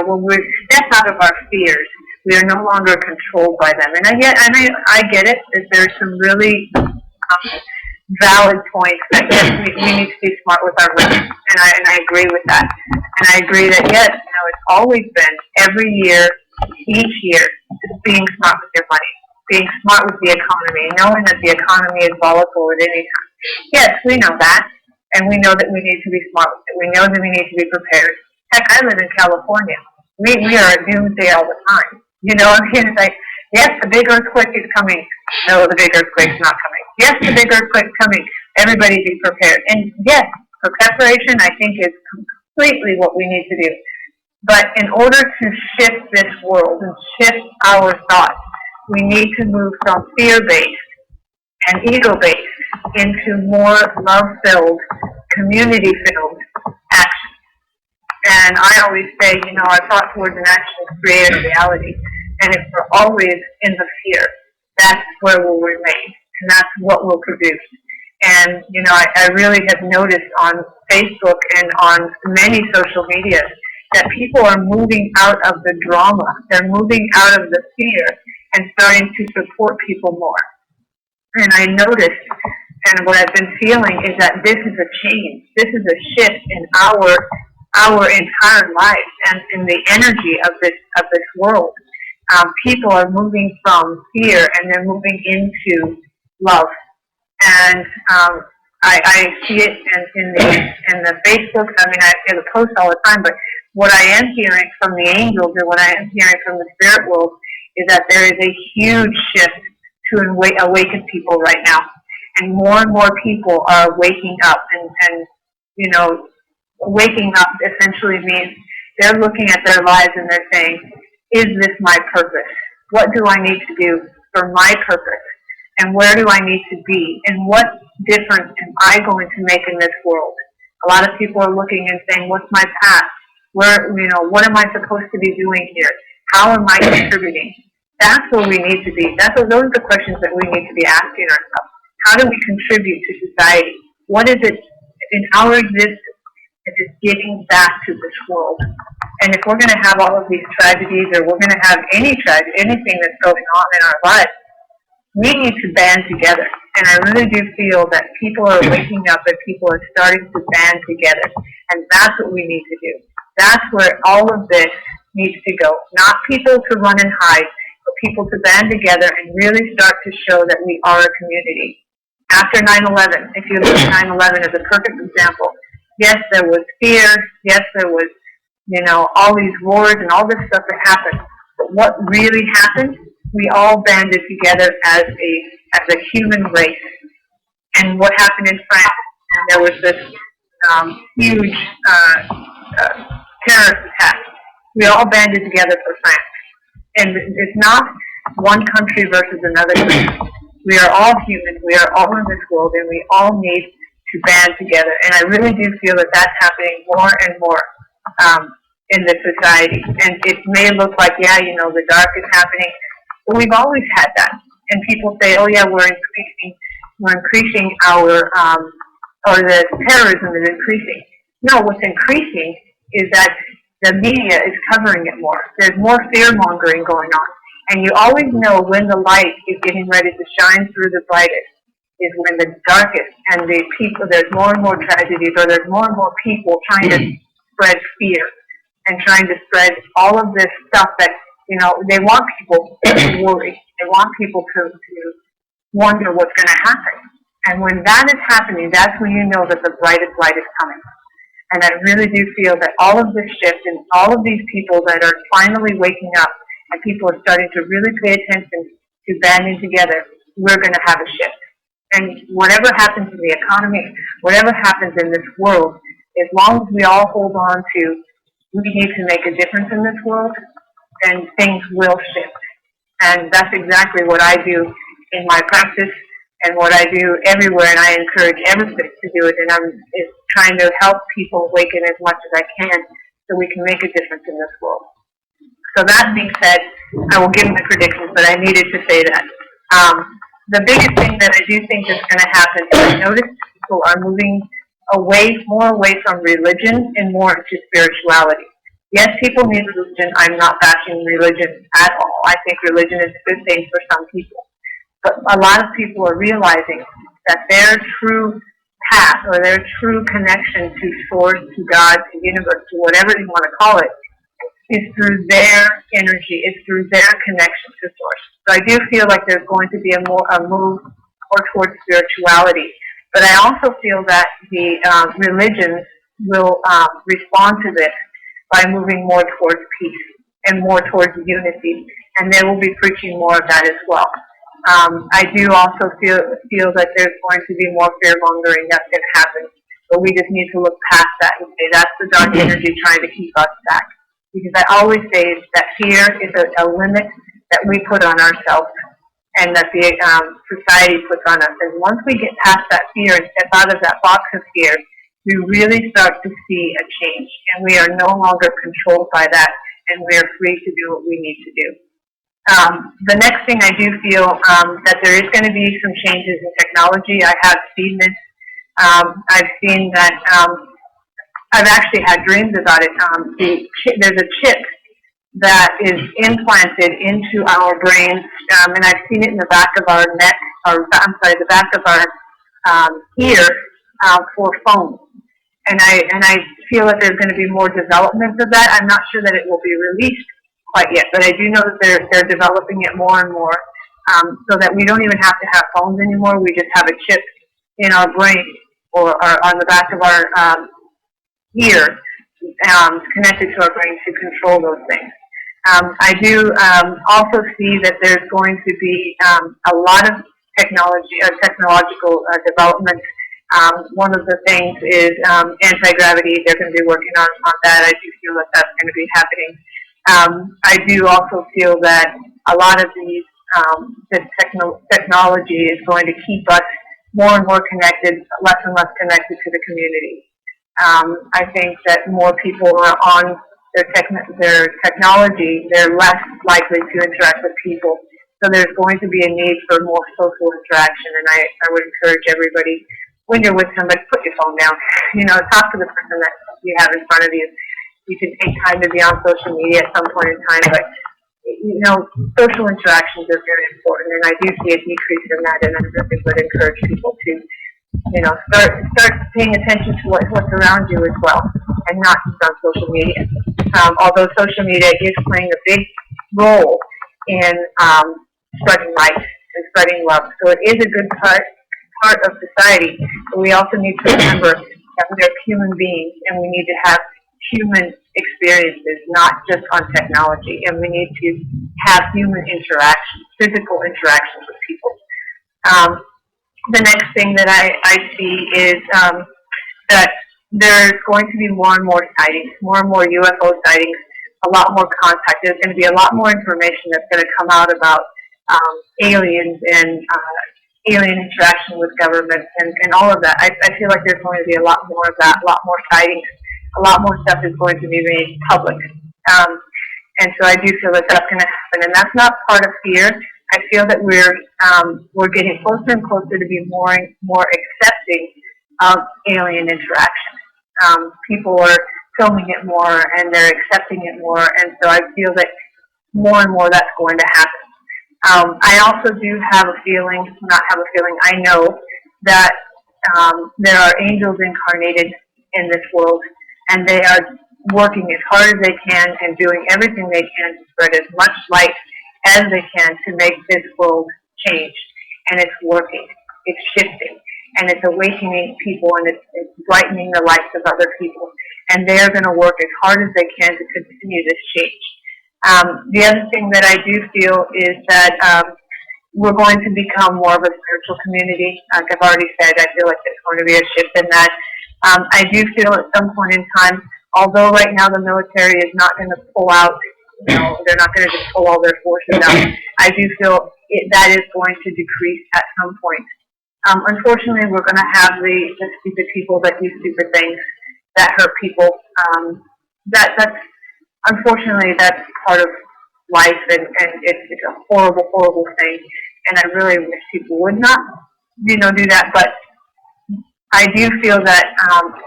When we step out of our fears, we are no longer controlled by them. And I get it, that there's some really valid points that we need to be smart with our money. And I agree with that. And I agree that, yes, it's always been, every year, each year, being smart with your money. being smart with the economy, knowing that the economy is volatile at any time. Yes, we know that, and we know that we need to be smart with it. We know that we need to be prepared. Heck, I live in California. We are at doomsday all the time. You know, I mean, it's like, yes, the big earthquake is coming. No, the big earthquake's not coming. Yes, the big earthquake's coming. Everybody be prepared. And yes, for preparation, I think is completely what we need to do. But in order to shift this world and shift our thoughts, we need to move from fear-based and ego-based into more love-filled, community-filled action. And I always say, you know, our thought towards an action creates a reality. And if we're always in the fear, that's where we'll remain. And that's what we'll produce. And, you know, I really have noticed on Facebook and on many social media that people are moving out of the drama. They're moving out of the fear and starting to support people more. And I noticed, and what I've been feeling is that this is a change. This is a shift in our entire lives and in the energy of this world. People are moving from fear and they're moving into love. And I see it in the Facebook. I mean, I hear the posts all the time, but what I am hearing from the angels and what I am hearing from the spirit world is that there is a huge shift to awaken people right now. And more people are waking up. And you know, waking up essentially means they're looking at their lives and they're saying, is this my purpose? What do I need to do for my purpose? And where do I need to be? And what difference am I going to make in this world? A lot of people are looking and saying, what's my path? Where, you know, what am I supposed to be doing here? How am I contributing? That's where we need to be. Those are the questions that we need to be asking ourselves. How do we contribute to society? What is it in our existence that is giving back to this world? And if we're going to have all of these tragedies, or we're going to have any tragedy, anything that's going on in our lives, we need to band together. And I really do feel that people are waking up and people are starting to band together. And that's what we need to do. That's where all of this needs to go. Not people to run and hide, but people to band together and really start to show that we are a community. After 9/11, if you look at 9/11 as a perfect example, yes, there was fear. Yes, there was, you know, all these wars and all this stuff that happened. But what really happened? We all banded together as a human race. And what happened in France? There was this huge terrorist attack. We all banded together for France. And it's not one country versus another country. We are all human. We are all in this world, and we all need to band together. And I really do feel that that's happening more and more in this society. And it may look like, yeah, you know, the dark is happening, but we've always had that. And people say, oh yeah, we're increasing our, or the terrorism is increasing. No, what's increasing is that the media is covering it more. There's more fear-mongering going on. And you always know when the light is getting ready to shine through the brightest is when the darkest and the people, there's more and more tragedies, or there's more and more people trying to spread fear and trying to spread all of this stuff that, you know, they want people to worry. They want people to wonder what's going to happen. And when that is happening, that's when you know that the brightest light is coming. And I really do feel that all of this shift and all of these people that are finally waking up and people are starting to really pay attention to banding together, we're going to have a shift. And whatever happens in the economy, whatever happens in this world, as long as we all hold on to, we need to make a difference in this world, then things will shift. And that's exactly what I do in my practice and what I do everywhere, and I encourage everybody to do it. And I'm trying to help people awaken as much as I can so we can make a difference in this world. So that being said, I will give my predictions, but I needed to say that. The biggest thing that I do think is going to happen is I notice people are moving more away from religion and more into spirituality. Yes, people need religion. I'm not bashing religion at all. I think religion is a good thing for some people. But a lot of people are realizing that their true path or their true connection to source, to God, to universe, to whatever you want to call it, is through their energy, is through their connection to source. So I do feel like there's going to be a move more towards spirituality. But I also feel that the religions will respond to this by moving more towards peace and more towards unity, and they will be preaching more of that as well. I do also feel that there's going to be more fear mongering that's going to happen, but we just need to look past that and say that's the dark energy trying to keep us back. Because I always say that fear is a limit that we put on ourselves and that the society puts on us. And once we get past that fear and step out of that box of fear, we really start to see a change. And we are no longer controlled by that, and we are free to do what we need to do. The next thing I do feel that there is going to be some changes in technology. I have seen this. I've seen that. I've actually had dreams about it. There's a chip that is implanted into our brains, and I've seen it in the back of our neck, or I'm sorry, the back of our ear for phones. And I feel that there's going to be more development of that. I'm not sure that it will be released quite yet, but I do know that they're developing it more and more, so that we don't even have to have phones anymore. We just have a chip in our brain or on the back of our ear, connected to our brain to control those things. I do also see that there's going to be a lot of technological development. One of the things is anti-gravity. They're going to be working on that. I do feel that that's going to be happening. I do also feel that a lot of these this technology is going to keep us more and more connected, less and less connected to the community. I think that more people are on their technology, they're less likely to interact with people. So there's going to be a need for more social interaction, and I would encourage everybody, when you're with somebody, put your phone down. Talk to the person that you have in front of you. You can take time to be on social media at some point in time, but social interactions are very important, and I do see a decrease in that, and I really would encourage people to start paying attention to what's around you as well, and not just on social media. Although social media is playing a big role in spreading light and spreading love, so it is a good part of society. But we also need to remember that we are human beings, and we need to have human experiences, not just on technology, and we need to have human interactions, physical interactions with people. The next thing that I see is that there's going to be more and more sightings, more and more UFO sightings, a lot more contact. There's going to be a lot more information that's going to come out about aliens and alien interaction with governments and all of that. I feel like there's going to be a lot more of that, a lot more sightings, a lot more stuff is going to be made public. And so I do feel that that's going to happen. And that's not part of fear. I feel that we're getting closer and closer to be more accepting of alien interaction. People are filming it more and they're accepting it more, and so I feel that more and more that's going to happen. I also do have a feeling, I know that there are angels incarnated in this world, and they are working as hard as they can and doing everything they can to spread as much light as they can to make this world change. And it's working, it's shifting, and it's awakening people, and it's brightening the lives of other people. And they're going to work as hard as they can to continue this change. The other thing that I do feel is that we're going to become more of a spiritual community. Like I've already said, I feel like there's going to be a shift in that. I do feel at some point in time, although right now the military is not going to pull out, they're not going to just pull all their forces out, I do feel that is going to decrease at some point. Unfortunately, we're going to have the stupid people that do stupid things that hurt people. Unfortunately, that's part of life, and it's a horrible, horrible thing. And I really wish people would not, do that. But I do feel that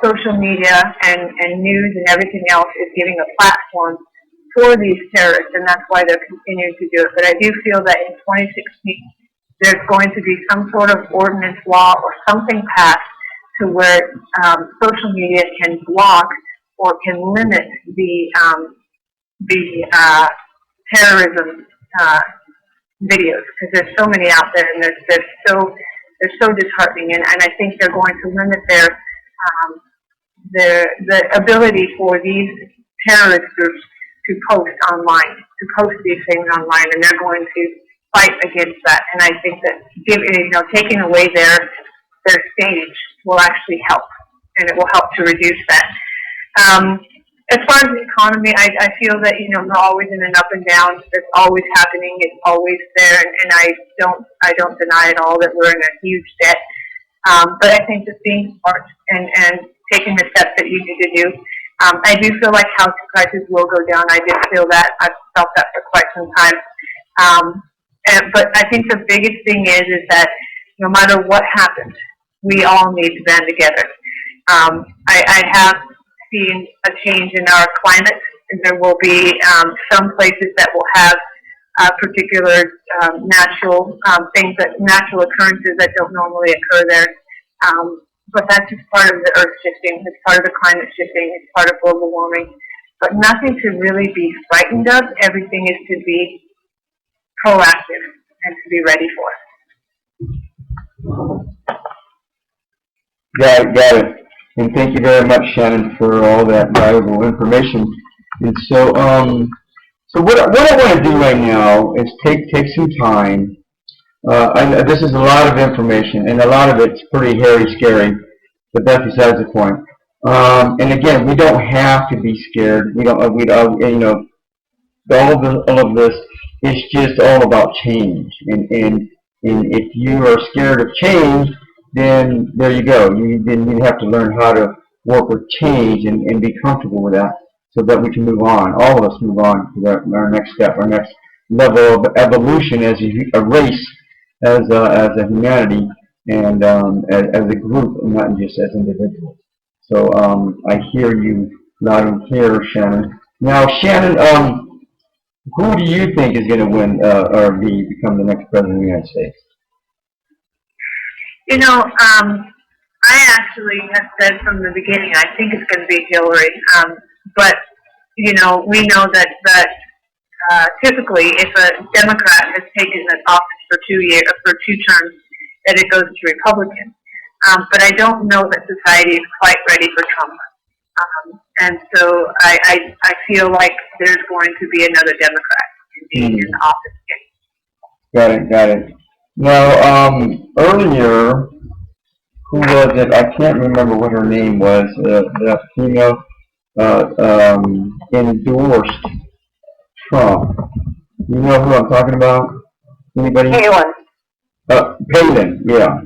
social media and news and everything else is giving a platform for these terrorists, and that's why they're continuing to do it. But I do feel that in 2016, there's going to be some sort of ordinance law or something passed to where social media can block or can limit the terrorism videos, because there's so many out there, and they're so disheartening, and I think they're going to limit the ability for these terrorist groups to post online, to post these things online, and they're going to fight against that. And I think that taking away their stage will actually help, and it will help to reduce that. As far as the economy, I feel that, we're always in an up and down. It's always happening. It's always there, and I don't deny at all that we're in a huge debt. But I think just being smart and taking the steps that you need to do. I do feel like housing prices will go down. I did feel that. I've felt that for quite some time. But I think the biggest thing is that no matter what happens, we all need to band together. I have seen a change in our climate, and there will be some places that will have particular natural things, natural occurrences that don't normally occur there. But that's just part of the earth shifting. It's part of the climate shifting. It's part of global warming. But nothing to really be frightened of. Everything is to be proactive and to be ready for. Got it. And thank you very much, Shannon, for all that valuable information. And so, what I want to do right now is take some time. This is a lot of information, and a lot of it's pretty hairy, scary, but that's besides the point. And again, we don't have to be scared. All of this is just all about change. And if you are scared of change, then there you go. Then you have to learn how to work with change and be comfortable with that, so that we can move on. All of us move on to our next step, our next level of evolution as a race, as a humanity, and as a group, not just as individuals. So I hear you loud and clear, Shannon. Now, Shannon, who do you think is going to win or become the next president of the United States? I actually have said from the beginning, I think it's going to be Hillary. But we know that typically, if a Democrat has taken an office for 2 terms, that it goes to Republican. But I don't know that society is quite ready for Trump. And so I feel like there's going to be another Democrat in the office. Got it. Now, earlier, who was it? I can't remember what her name was. That female endorsed Trump. You know who I'm talking about? Anybody? Palin, yeah.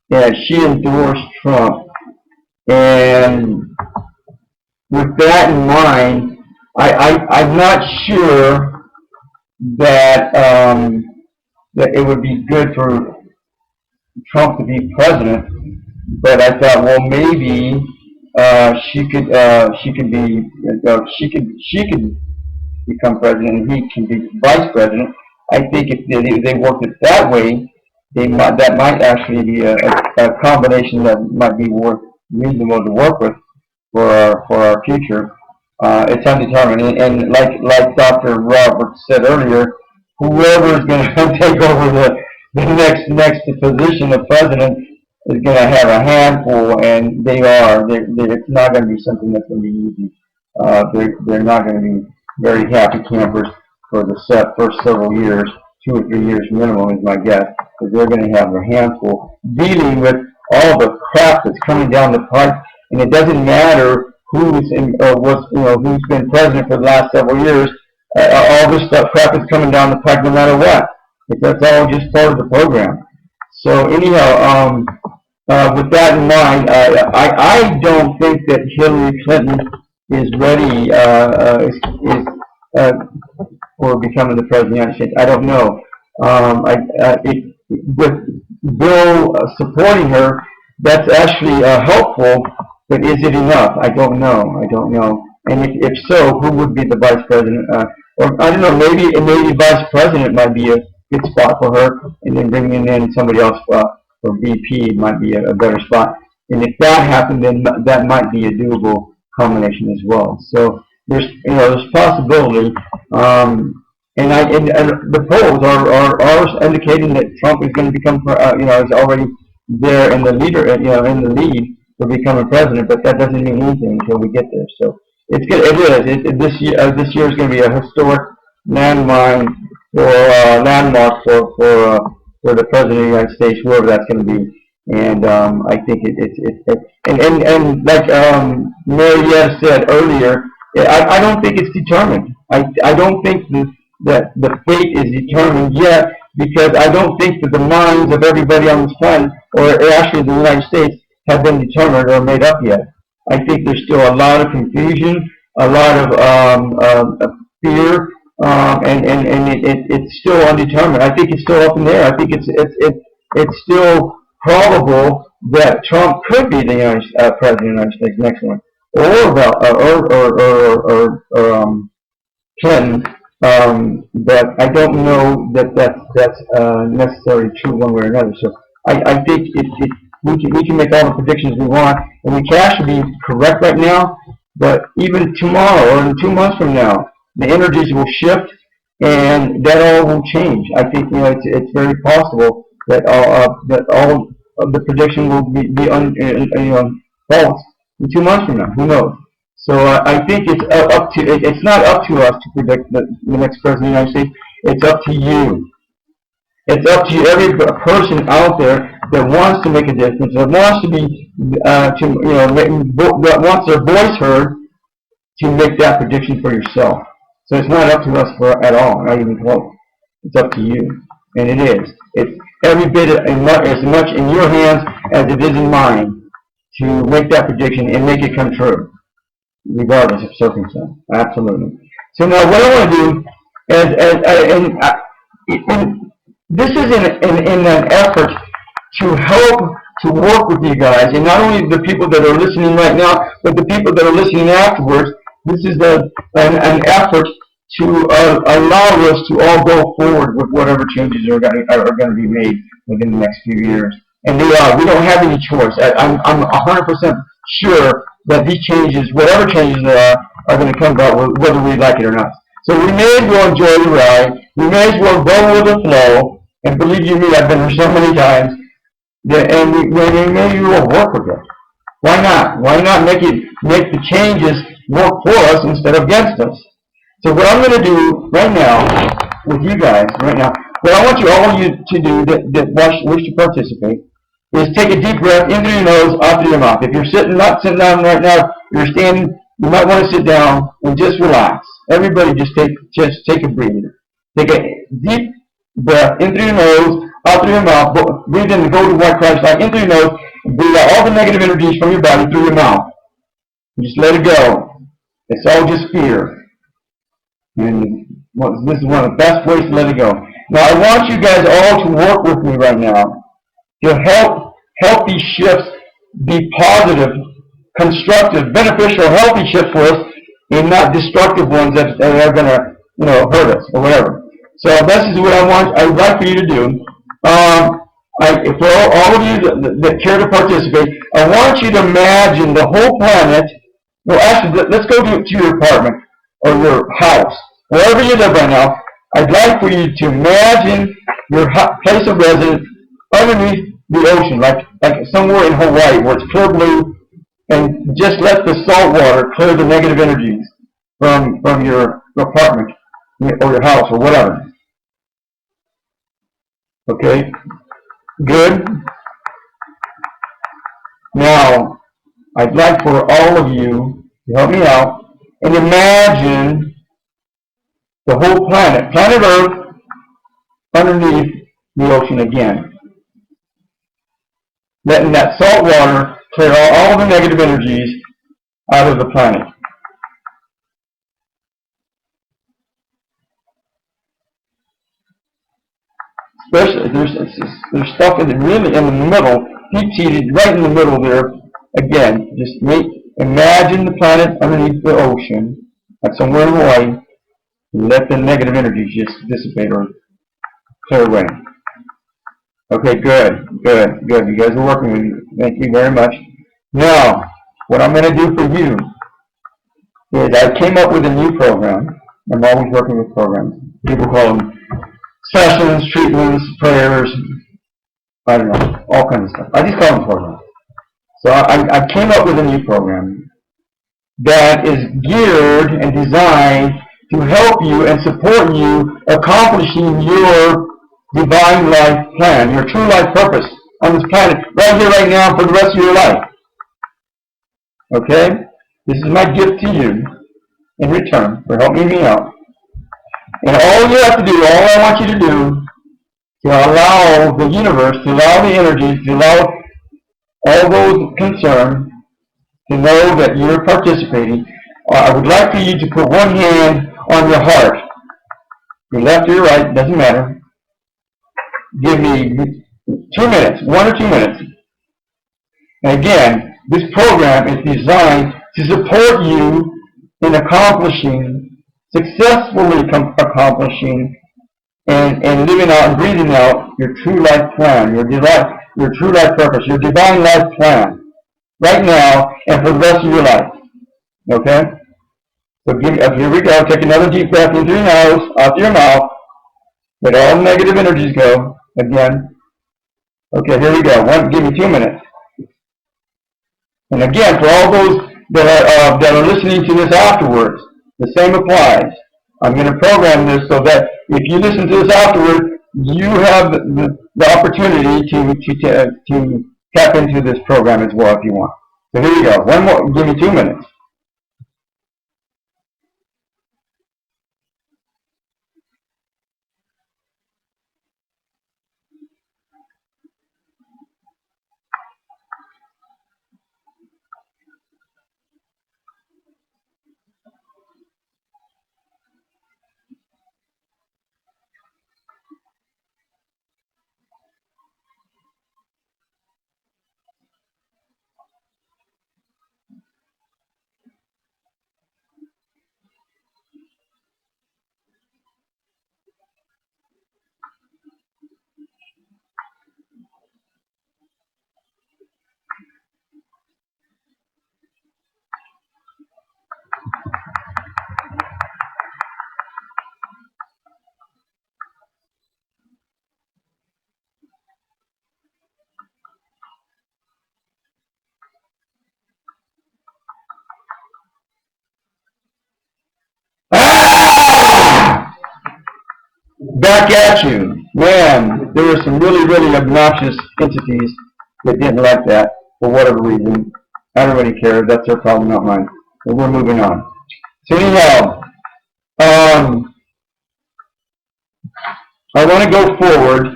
Yeah, she endorsed Trump. And with that in mind, I'm not sure that that it would be good for Trump to be president, but I thought, well, maybe she could become president and he can be vice president. I think if they worked it that way, that might actually be a combination that might be reasonable to work with for our future. It's undetermined, and like Dr. Roberts said earlier, whoever is going to take over the next position of president is going to have a handful, and they are. It's not going to be something that's going to be easy. They're not going to be very happy campers for the first several years, 2 or 3 years minimum is my guess, because they're going to have a handful dealing with all the crap that's coming down the pipe, and it doesn't matter who's been president for the last several years. All this crap is coming down the pipe no matter what. That's all just part of the program. So anyhow, with that in mind, I don't think that Hillary Clinton is ready for becoming the president of the United States. I don't know. With Bill supporting her, that's actually helpful, but is it enough? I don't know. And if so, who would be the vice president? Or I don't know. Maybe vice president might be a good spot for her, and then bringing in somebody else for VP might be a better spot. And if that happened, then that might be a doable combination as well. So there's possibility. And the polls are indicating that Trump is going to become, is already there in the leader, in the lead for becoming president. But that doesn't mean anything until we get there. So it's good. This year is going to be a historic landmark for the president of the United States, whoever that's going to be. And I think and like Marietta said earlier, I don't think it's determined. I don't think that the fate is determined yet, because I don't think that the minds of everybody on this planet, or actually the United States, have been determined or made up yet. I think there's still a lot of confusion, a lot of fear, and it's still undetermined. I think it's still up in the air. I think it's still probable that Trump could be the president of the United States next one, or Clinton. But I don't know that that's necessarily true one way or another. So I think we can make all the predictions we want, and we can actually be correct right now. But even tomorrow or in 2 months from now, the energies will shift, and that all will change. I think it's very possible that all of the prediction will be false in 2 months from now. Who knows? So I think it's not up to us to predict the next president of the United States. It's up to you. It's up to you, every person out there that wants to make a difference, that wants to be, that wants their voice heard, to make that prediction for yourself. So it's not up to us at all, not even close. It's up to you, and it is. It's every bit as much in your hands as it is in mine to make that prediction and make it come true, regardless of circumstance. Absolutely. So now what I want to do is, this is in an effort to help to work with you guys, and not only the people that are listening right now, but the people that are listening afterwards. This is an effort to allow us to all go forward with whatever changes are going to be made within the next few years. And they are. We don't have any choice. I'm 100% sure that these changes, whatever changes there are going to come about whether we like it or not. So we may as well enjoy the ride. We may as well go with the flow. And believe you me, I've been there so many times. And we may as well work with it. Why not? Why not make the changes work for us instead of against us? So what I'm going to do right now with you guys, what I want all you to do that wish to participate, is take a deep breath in through your nose, out through your mouth. If you're not sitting down right now, you're standing, you might want to sit down and just relax. Everybody just take a breather. Take a deep breath in through your nose, out through your mouth. Breathe in the golden white Christ light in through your nose. Breathe out all the negative energies from your body through your mouth. Just let it go. It's all just fear. And this is one of the best ways to let it go. Now I want you guys all to work with me right now to help these shifts be positive, constructive, beneficial, healthy shifts for us, and not destructive ones that are going to hurt us or whatever. So this is what I would like for you to do. For all of you that care to participate, I want you to imagine the whole planet. Well, actually, let's go to your apartment or your house, wherever you live right now. I'd like for you to imagine your place of residence underneath the ocean, like somewhere in Hawaii where it's clear blue, and just let the salt water clear the negative energies from your apartment or your house or whatever. Okay, good. Now, I'd like for all of you to help me out and imagine the whole planet Earth, underneath the ocean again. Letting that salt water clear all the negative energies out of the planet. Especially, there's stuff really in the middle, deep-seated right in the middle there. Again, just imagine the planet underneath the ocean, like somewhere in Hawaii, and let the negative energies just dissipate or clear away. Okay, good. You guys are working with me. Thank you very much. Now, what I'm going to do for you is I came up with a new program. I'm always working with programs. People call them sessions, treatments, prayers, I don't know, all kinds of stuff. I just call them programs. So I came up with a new program that is geared and designed to help you and support you accomplishing your divine life plan, your true life purpose on this planet, right here, right now, for the rest of your life. Okay? This is my gift to you in return for helping me out. And all you have to do, all I want you to do, to allow the universe, to allow the energies, to allow all those concerned to know that you're participating. I would like for you to put one hand on your heart. Your left or your right, doesn't matter. Give me 2 minutes, 1 or 2 minutes. And again, this program is designed to support you in accomplishing, successfully accomplishing, and living out and breathing out your true life plan, your true life purpose, your divine life plan, right now and for the rest of your life. Okay? So here we go. Take another deep breath in through your nose, out through your mouth. Let all negative energies go. Again. Okay, here we go. Give me 2 minutes. And again, for all those that are listening to this afterwards, the same applies. I'm going to program this so that if you listen to this afterwards, you have the opportunity to tap into this program as well if you want. So here we go. One more. Give me 2 minutes. Back at you. Man, there were some really, really obnoxious entities that didn't like that for whatever reason. I don't really care. That's their problem, not mine. But we're moving on. So anyhow, I want to go forward,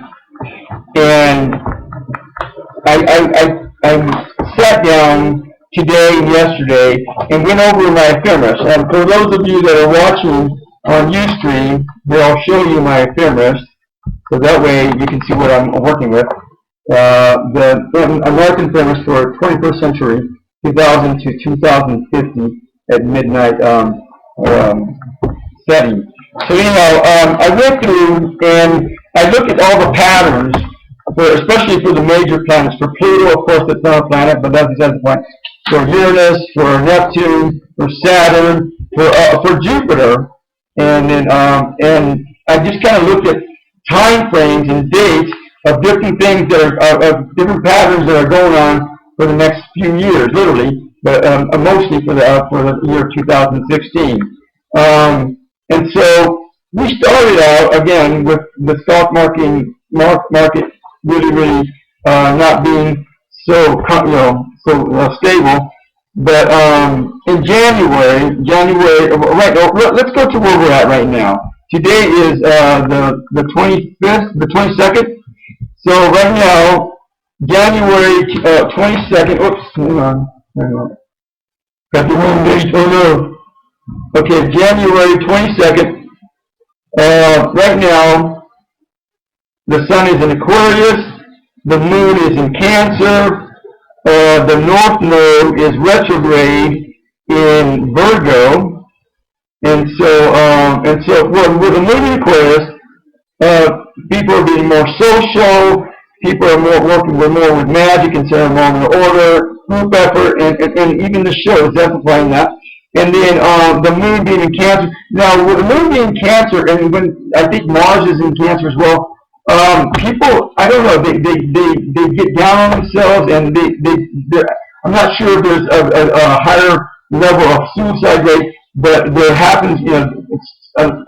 and I sat down today and yesterday and went over my ephemeris. And for those of you that are watching on Ustream, here I'll show you my ephemeris, so that way you can see what I'm working with. The American ephemeris for 21st century, 2000 to 2050 at midnight setting. So anyhow, I went through and I looked at all the patterns, especially for the major planets. For Pluto, of course, that's not a planet, but that's besides the point. For Uranus, for Neptune, for Saturn, for Jupiter. And then, and I just kind of looked at time frames and dates of different things that are of different patterns that are going on for the next few years, literally, but mostly for the year 2016. And so we started out again with the stock market really not being so stable. But in January, right now, let's go to where we're at right now. Today is the 25th, the 22nd. So right now, January 22nd. Oops, hang on. Got the wrong date. Oh no. Okay, January 22nd. Right now, the sun is in Aquarius. The moon is in Cancer. The North Node is retrograde in Virgo, and so with the moon in Aquarius, people are being more social. People are working more with magic and ceremonial order, group effort, and even the show is amplifying that. And then the moon being in Cancer. Now, with the moon being in Cancer, and when I think Mars is in Cancer as well, people, I don't know, they get down on themselves, and I'm not sure if there's a higher level of suicide rate, but there happens, you know,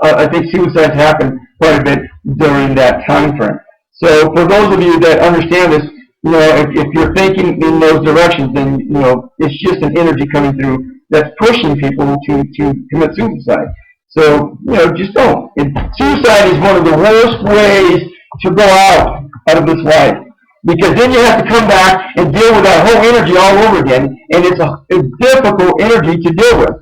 I think suicides happen quite a bit during that time frame. So for those of you that understand this, you know, if you're thinking in those directions, then, you know, it's just an energy coming through that's pushing people to commit suicide. So, you know, just don't. Suicide is one of the worst ways to go out of this life, because then you have to come back and deal with that whole energy all over again, and it's a difficult energy to deal with.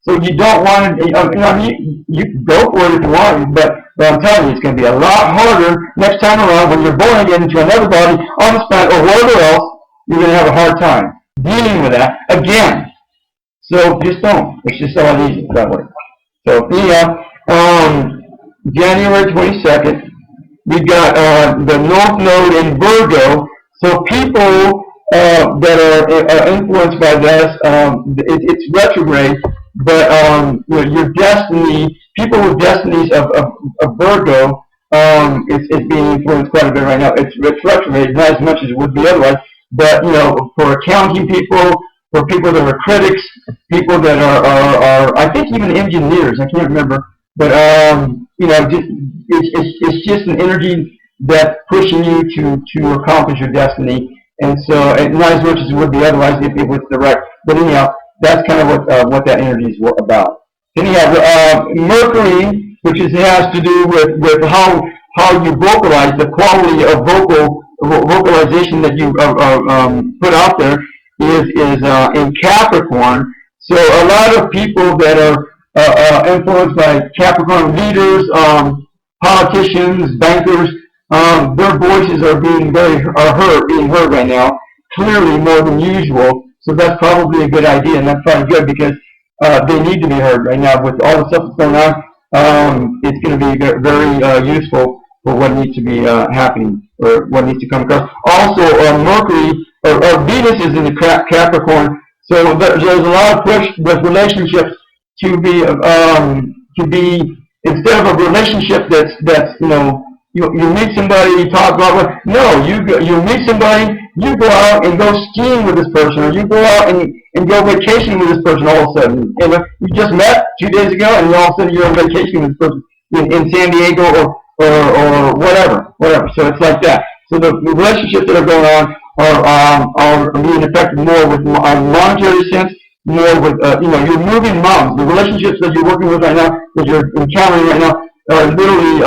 So you don't want to, I mean, you can go for it if you want, but I'm telling you, it's going to be a lot harder next time around when you're born again into another body on this planet or wherever else. You're going to have a hard time dealing with that again. So just don't. It's just all easy that way. So anyhow, January 22nd, we got the North Node in Virgo. So people that are influenced by this, it's retrograde, but you know, your destiny, people with destinies of Virgo, is being influenced quite a bit right now. It's retrograde, not as much as it would be otherwise, but you know, for accounting people, for people that are critics, people that are I think even engineers, I can't remember, but you know, it's just an energy that's pushing you to accomplish your destiny, and so not as much as it would be otherwise if it was direct. But anyhow, that's kind of what that energy is about. Anyhow, Mercury, which has to do with how you vocalize, the quality of vocalization that you put out there, is in Capricorn. So a lot of people that are influenced by Capricorn leaders, politicians, bankers, their voices are being heard right now, clearly more than usual. So that's probably a good idea, and that's probably good because they need to be heard right now with all the stuff that's going on. It's going to be very useful for what needs to be happening or what needs to come across. Also, Mercury or Venus is in the Capricorn, so there's a lot of push with relationships to be instead of a relationship that's you know, you meet somebody, you talk about, no, you meet somebody, you go out and go skiing with this person, or you go out and go vacation with this person all of a sudden. And you just met 2 days ago, and all of a sudden you're on vacation with this person in San Diego or whatever. So it's like that. So the relationships that are going on are being affected more with a monetary sense, more with, you know, you're moving mountains. The relationships that you're working with right now, that you're encountering right now, are literally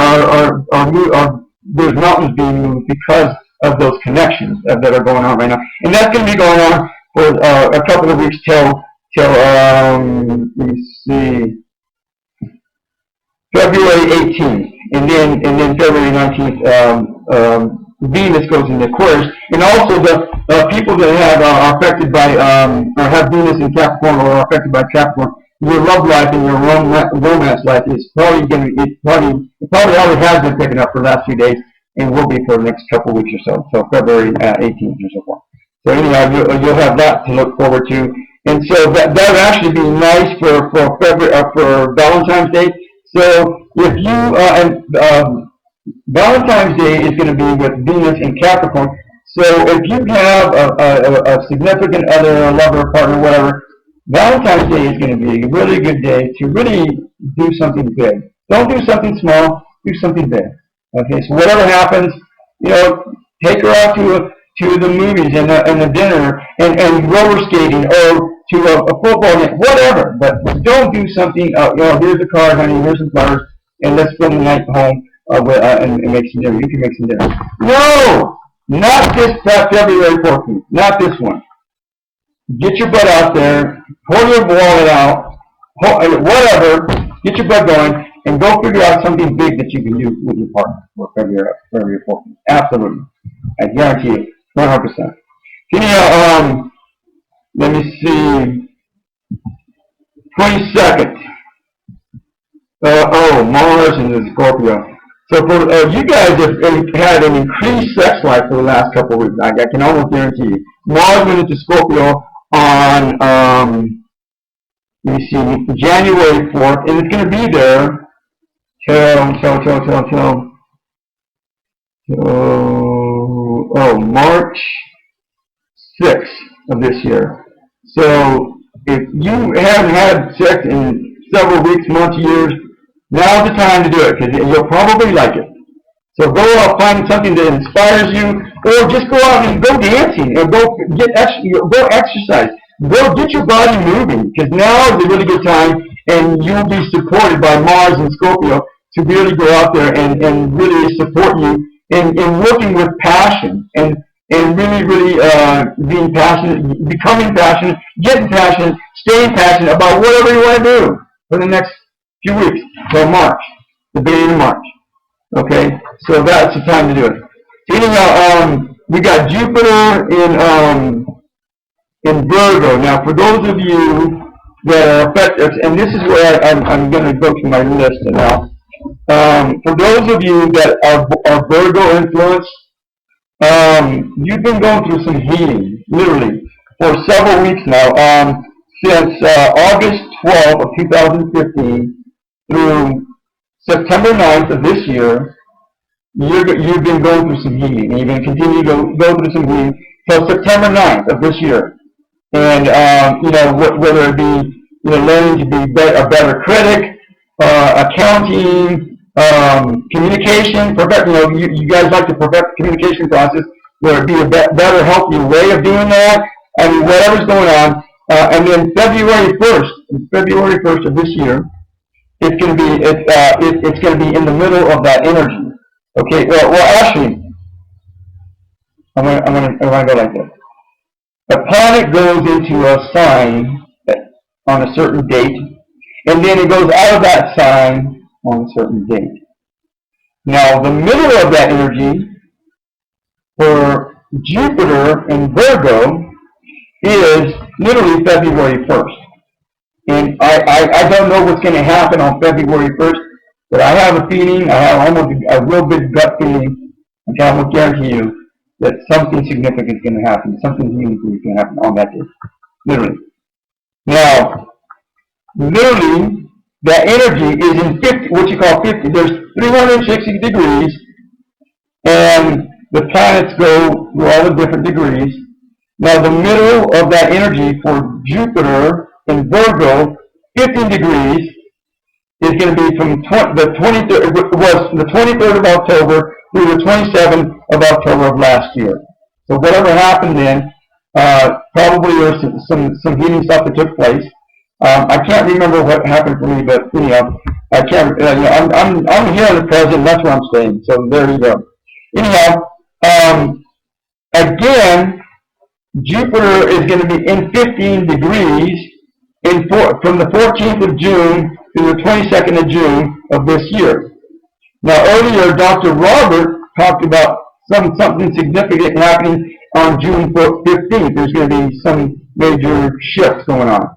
there's mountains being moved because of those connections that are going on right now, and that's going to be going on for a couple of weeks till let me see, February 18th, and then February 19th, Venus goes into Aquarius, and also the people that are affected by or have Venus in Capricorn or are affected by Capricorn. Your love life and your romance life is probably going to it probably already has been picking up for the last few days, and will be for the next couple weeks or so, so February 18th or so forth. So anyhow, you'll have that to look forward to, and so that would actually be nice for February for Valentine's Day. So if you Valentine's Day is going to be with Venus in Capricorn. So if you have a significant other, a lover, partner, whatever, Valentine's Day is going to be a really good day to really do something big. Don't do something small, do something big. Okay, so whatever happens, you know, take her out to the movies and the dinner and roller skating or to a football game, whatever. But don't do something, you know, here's a card, honey, here's some flowers, and let's spend the night home and make some dinner. You can make some dinner. No! Not this February 14th. Not this one. Get your butt out there, pull your wallet out, whatever, get your butt going, and go figure out something big that you can do with your partner for February 14th. Absolutely. I guarantee you, 100%. Anyhow, let me see, 22nd. Mars and the Scorpio. So for you guys have had an increased sex life for the last couple of weeks. I can almost guarantee you. Mars went into Scorpio on you see January 4th, and it's going to be there till March 6th of this year. So if you haven't had sex in several weeks, months, years, now's the time to do it, because you'll probably like it. So go out, find something that inspires you, or just go out and go dancing, or go exercise. Go get your body moving, because now is a really good time, and you'll be supported by Mars and Scorpio to really go out there and really support you in working with passion, and really being passionate, becoming passionate, getting passionate, staying passionate about whatever you want to do for the next few weeks, till March, the beginning of March. Okay, so that's the time to do it. Anyhow, we got Jupiter in Virgo. Now, for those of you that are affected, and this is where I'm going to go to my list now. For those of you that are Virgo influenced, you've been going through some healing, literally, for several weeks now. Since August 12th of 2015 through September 9th of this year, you've been going through some healing. And you're going to continue to go through some healing till September 9th of this year. And, whether it be, learning to be a better critic, accounting, communication, you guys like to perfect the communication process, whether it be a better, healthier way of doing that, and whatever's going on. And then February 1st of this year, it's going to be it's going to be in the middle of that energy. Okay. Well, actually, I'm going to go like this. The planet goes into a sign on a certain date, and then it goes out of that sign on a certain date. Now, the middle of that energy for Jupiter in Virgo is literally February 1st. And I don't know what's going to happen on February 1st, but I have a feeling, I have almost a real big gut feeling, okay, I will guarantee you that something significant is going to happen, something meaningful is going to happen on that day, literally. Now, literally, that energy is in 50, what you call 50, there's 360 degrees, and the planets go through all the different degrees. Now, the middle of that energy for Jupiter in Virgo, 15 degrees, is going to be from the 23rd of October through the 27th of October of last year. So whatever happened then, probably there's some healing stuff that took place. I can't remember what happened for me, but anyhow, I can't. I'm here in the present. That's where I'm staying. So there you go. Anyhow, again, Jupiter is going to be in 15 degrees from the 14th of June to the 22nd of June of this year. Now, earlier, Dr. Robert talked about something significant happening on June 15th. There's going to be some major shifts going on.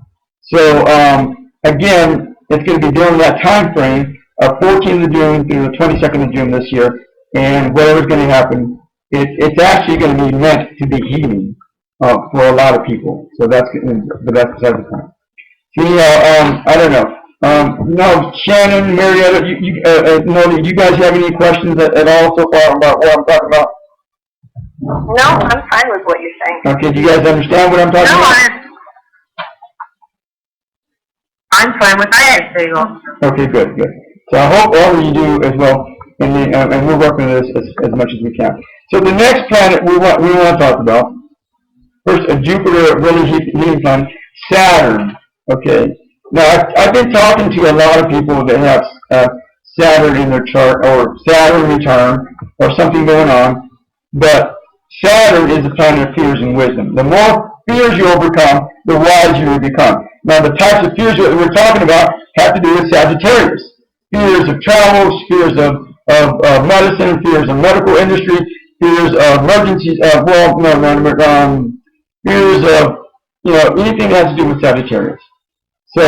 So, again, it's going to be during that time frame of 14th of June through the 22nd of June this year. And whatever's going to happen, it's actually going to be meant to be healing for a lot of people. So that's beside the point. See, I don't know. No, Shannon, Marietta, Enolia, you guys have any questions at all so far about what I'm talking about? No, I'm fine with what you're saying. Okay, do you guys understand what I'm talking about? I'm fine with that too. Okay, good. So I hope all of you do as well, and we're working on this as much as we can. So the next planet we want to talk about, first, Jupiter, really heating planet, Saturn. Okay. Now, I've been talking to a lot of people that have Saturn in their chart, or Saturn return, or something going on, but Saturn is the planet of fears and wisdom. The more fears you overcome, the wiser you become. Now, the types of fears that we're talking about have to do with Sagittarius. Fears of travel, fears of medicine, fears of medical industry, fears of emergencies, fears of, anything that has to do with Sagittarius. So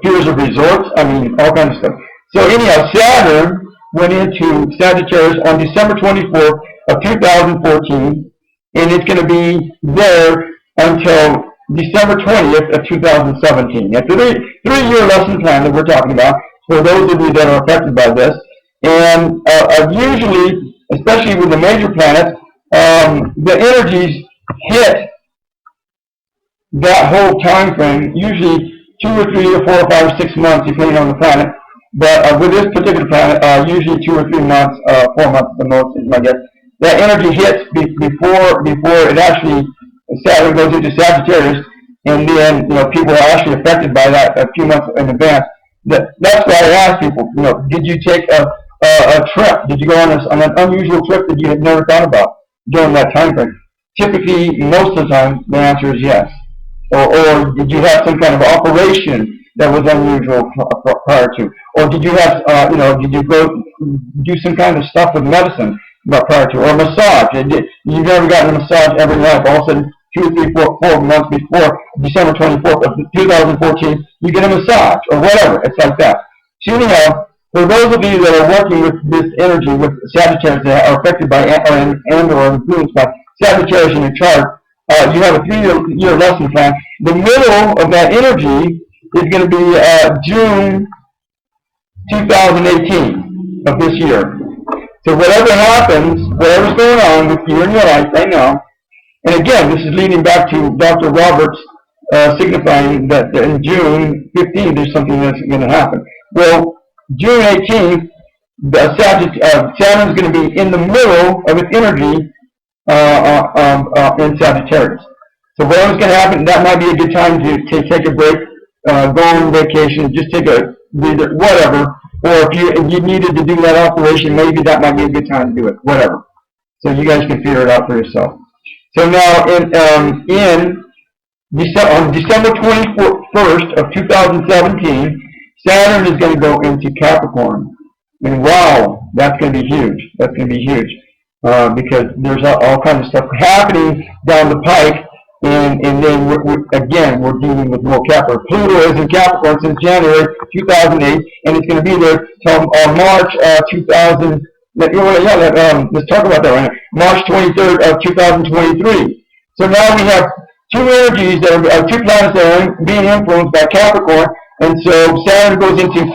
fears of resorts, all kinds of stuff. So anyhow, Saturn went into Sagittarius on December 24th of 2014, and it's going to be there until December 20th of 2017. It's a three-year lesson plan that we're talking about for those of you that are affected by this. And usually, especially with the major planets, the energies hit that whole time frame, usually 2 or 3 or 4 or 5 or 6 months, depending on the planet. But with this particular planet, usually 2 or 3 months, 4 months at the most, is my guess. That energy hits before it actually, Saturn goes into Sagittarius, and then people are actually affected by that a few months in advance. That's why I ask people, did you take a trip? Did you go on an unusual trip that you had never thought about during that time frame? Typically, most of the time, the answer is yes. Or did you have some kind of operation that was unusual prior to? Or did you have, did you go do some kind of stuff with medicine prior to? Or massage? You've never gotten a massage every night. All of a sudden, 2, 3, 4 months before December 24th of 2014, you get a massage or whatever. It's like that. So anyhow, for those of you that are working with this energy, with Sagittarius that are affected by or influenced by Sagittarius in your chart, you have a 3-year lesson plan. The middle of that energy is going to be June 2018 of this year. So whatever happens, whatever's going on with you in your life right now, and again, this is leading back to Dr. Roberts signifying that in June 15th there's something that's going to happen. Well, June 18th, Saturn's going to be in the middle of its energy in Sagittarius. So whatever's going to happen, that might be a good time to take a break, go on vacation, just take a breather, whatever. Or if you needed to do that operation, maybe that might be a good time to do it, whatever. So you guys can figure it out for yourself. So now on December 21st of 2017, Saturn is going to go into Capricorn. And wow, that's going to be huge. That's going to be huge. Because there's all kinds of stuff happening down the pike, and then we're dealing with more Capricorn. Pluto is in Capricorn since January 2008, and it's going to be there till March 2000. Let's talk about that right now. March 23rd of 2023. So now we have two energies that are 2 planets that are being influenced by Capricorn, and so Saturn goes into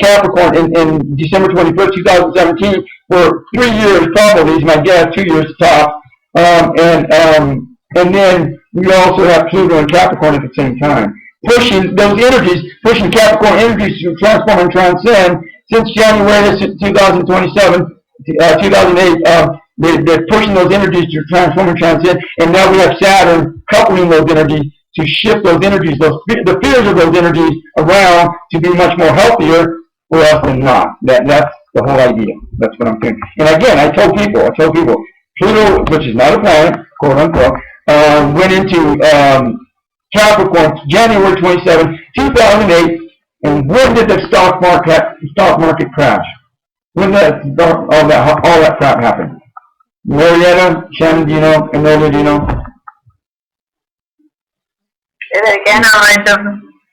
Capricorn in December 21st, 2017. For 3 years, probably, is my guess, 2 years top. And then we also have Pluto and Capricorn at the same time. Pushing those energies, pushing Capricorn energies to transform and transcend since January 2027, 2008. They're pushing those energies to transform and transcend. And now we have Saturn coupling those energies to shift those energies, the fears of those energies around to be much more healthier for us than not. That's the whole idea. That's what I'm saying. And again, I told people, Pluto, which is not a planet, quote unquote, went into Capricorn January 27, 2008. And when did the stock market crash? When did all that crap happen? Marietta, Shannon, do you know? Enolia, do you know? Say that again.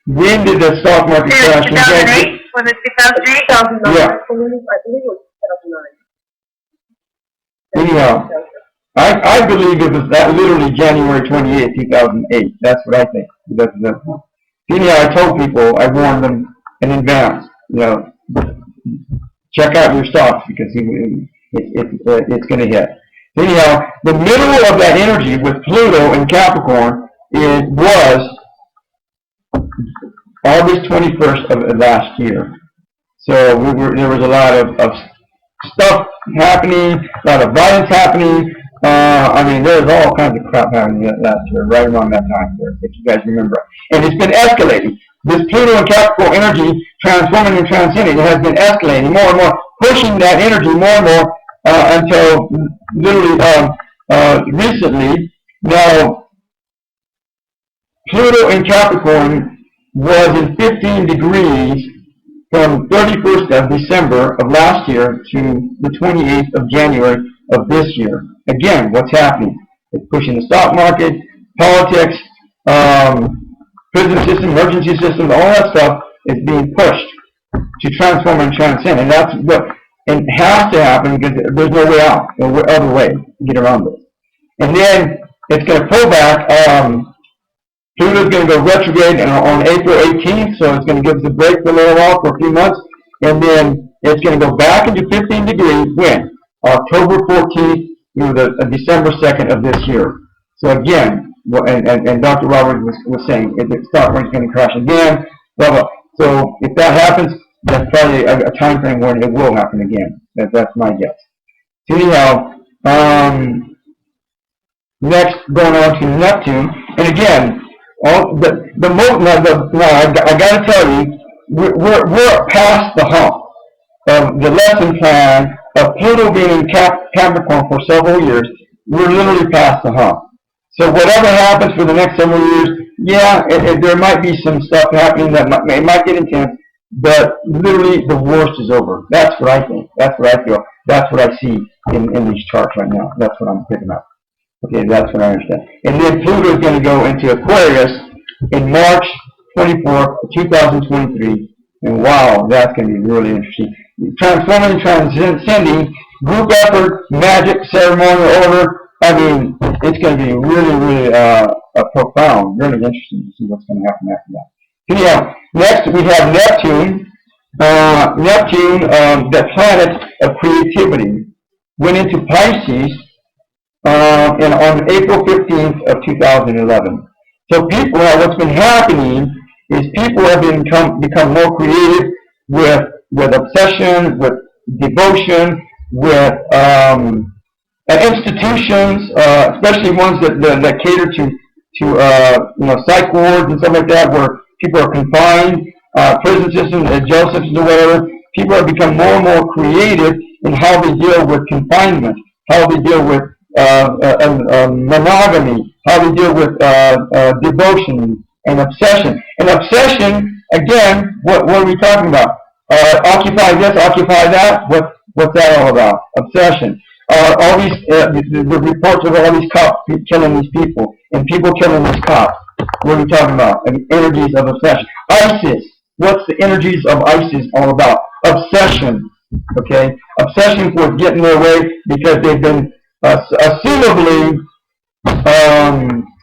When did the stock market crash? 2008? Was it 2008? 2009. Yeah. I believe it was 2009. Anyhow, I believe it was that literally January 28, 2008. That's what I think. Anyhow, I told people, I warned them in advance, check out your stocks because it's going to hit. Anyhow, the middle of that energy with Pluto and Capricorn was August 21st of last year. So there was a lot of stuff happening, a lot of violence happening. There was all kinds of crap happening last year, right around that time, if you guys remember. And it's been escalating. This Pluto and Capricorn energy, transforming and transcending, it has been escalating more and more, pushing that energy more and more until literally recently. Now, Pluto in Capricorn was in 15 degrees from 31st of December of last year to the 28th of January of this year. Again, what's happening? It's pushing the stock market, politics, prison system, emergency system, all that stuff is being pushed to transform and transcend. And that's what it has to happen because there's no way out, no other way to get around this. And then it's going to pull back Pluto's going to go retrograde on April 18th, so it's going to give us a break for a little while, for a few months, and then it's going to go back into 15 degrees when? October 14th through December 2nd of this year. So again, and Dr. Robert was saying, the stock market's going to crash again, blah, blah. So if that happens, that's probably a time frame when it will happen again. That's my guess. So anyhow, next going on to Neptune, and again, I got to tell you, we're past the hump of the lesson plan of Pluto being in Capricorn for several years. We're literally past the hump. So whatever happens for the next several years, yeah, there might be some stuff happening that might get intense, but literally the worst is over. That's what I think. That's what I feel. That's what I see in these charts right now. That's what I'm picking up. Okay, that's what I understand. And then Pluto is going to go into Aquarius in March 24th, 2023. And wow, that's going to be really interesting. Transforming and transcending, group effort, magic, ceremonial order. I mean, it's going to be really, really profound, really interesting to see what's going to happen after that. Anyhow, next we have Neptune. Neptune, the planet of creativity, went into Pisces and on April 15th of 2011. So people, what's been happening is people have become more creative with obsession, with devotion, with institutions, especially ones that cater to psych wards and stuff like that, where people are confined, prison systems, jail systems, or whatever. People have become more and more creative in how they deal with confinement, how they deal with monogamy, how they deal with devotion and obsession. And obsession, again, what are we talking about? Occupy this, occupy that. What's that all about? Obsession. All these the reports of all these cops killing these people and people killing these cops. What are we talking about? Energies of obsession. ISIS. What's the energies of ISIS all about? Obsession. Okay, obsession with getting their way because they've been assumably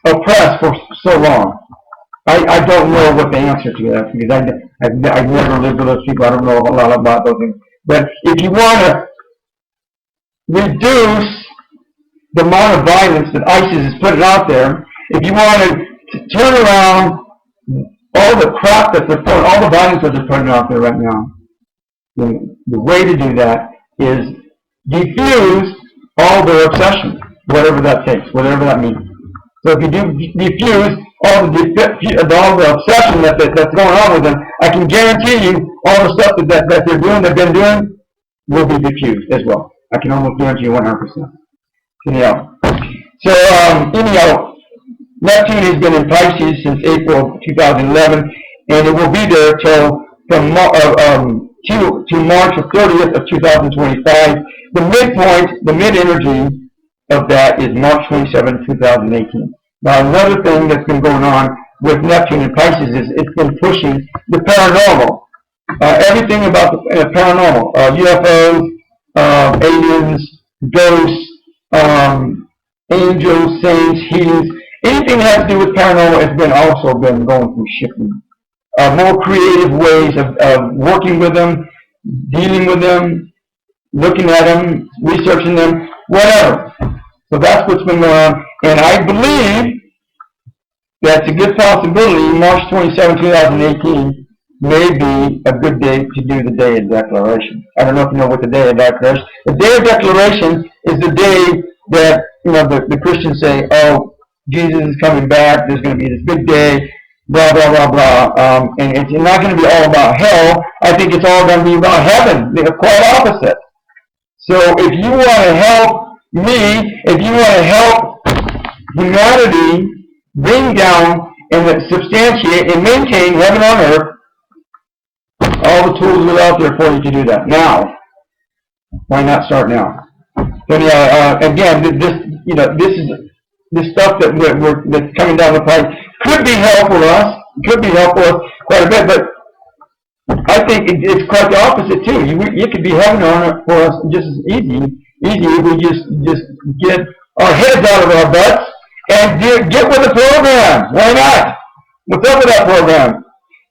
oppressed for so long. I don't know what the answer to that is because I've never lived with those people. I don't know a lot about those things. But if you want to reduce the amount of violence that ISIS is putting out there, if you want to turn around all the crap that they're putting, all the violence that they're putting out there right now, the way to do that is diffuse all their obsession, whatever that takes, whatever that means. So if you diffuse all the obsession that's going on with them, I can guarantee you all the stuff that they're doing, they've been doing, will be diffused as well. I can almost guarantee you 100%. Anyhow, so anyhow, Neptune has been in Pisces since April 2011, and it will be there till from to March 30th of 2025. The midpoint, the mid-energy of that is March 27, 2018. Now, another thing that's been going on with Neptune and Pisces is it's been pushing the paranormal. Everything about the paranormal, UFOs, aliens, ghosts, angels, saints, healings, anything that has to do with paranormal has also been going through shifting. More creative ways of working with them, dealing with them, looking at them, researching them, whatever. So that's what's been going on. And I believe that's a good possibility. March 27, 2018 may be a good day to do the Day of Declaration. I don't know if you know what the Day of Declaration is. The Day of Declaration is the day that the Christians say, oh, Jesus is coming back, there's going to be this big day, blah, blah, blah, blah. And it's not going to be all about hell. I think it's all going to be about heaven. They're quite opposite. So if you want to help me, if you want to help humanity bring down and substantiate and maintain heaven on earth, all the tools are out there for you to do that. Now, why not start now? So again, this stuff that's coming down the pipe could be helpful to us. Could be helpful to us quite a bit, but I think it's quite the opposite too. You could be heaven on earth for us just as easy if we just get our heads out of our butts and get with the program. Why not? What's up with that program?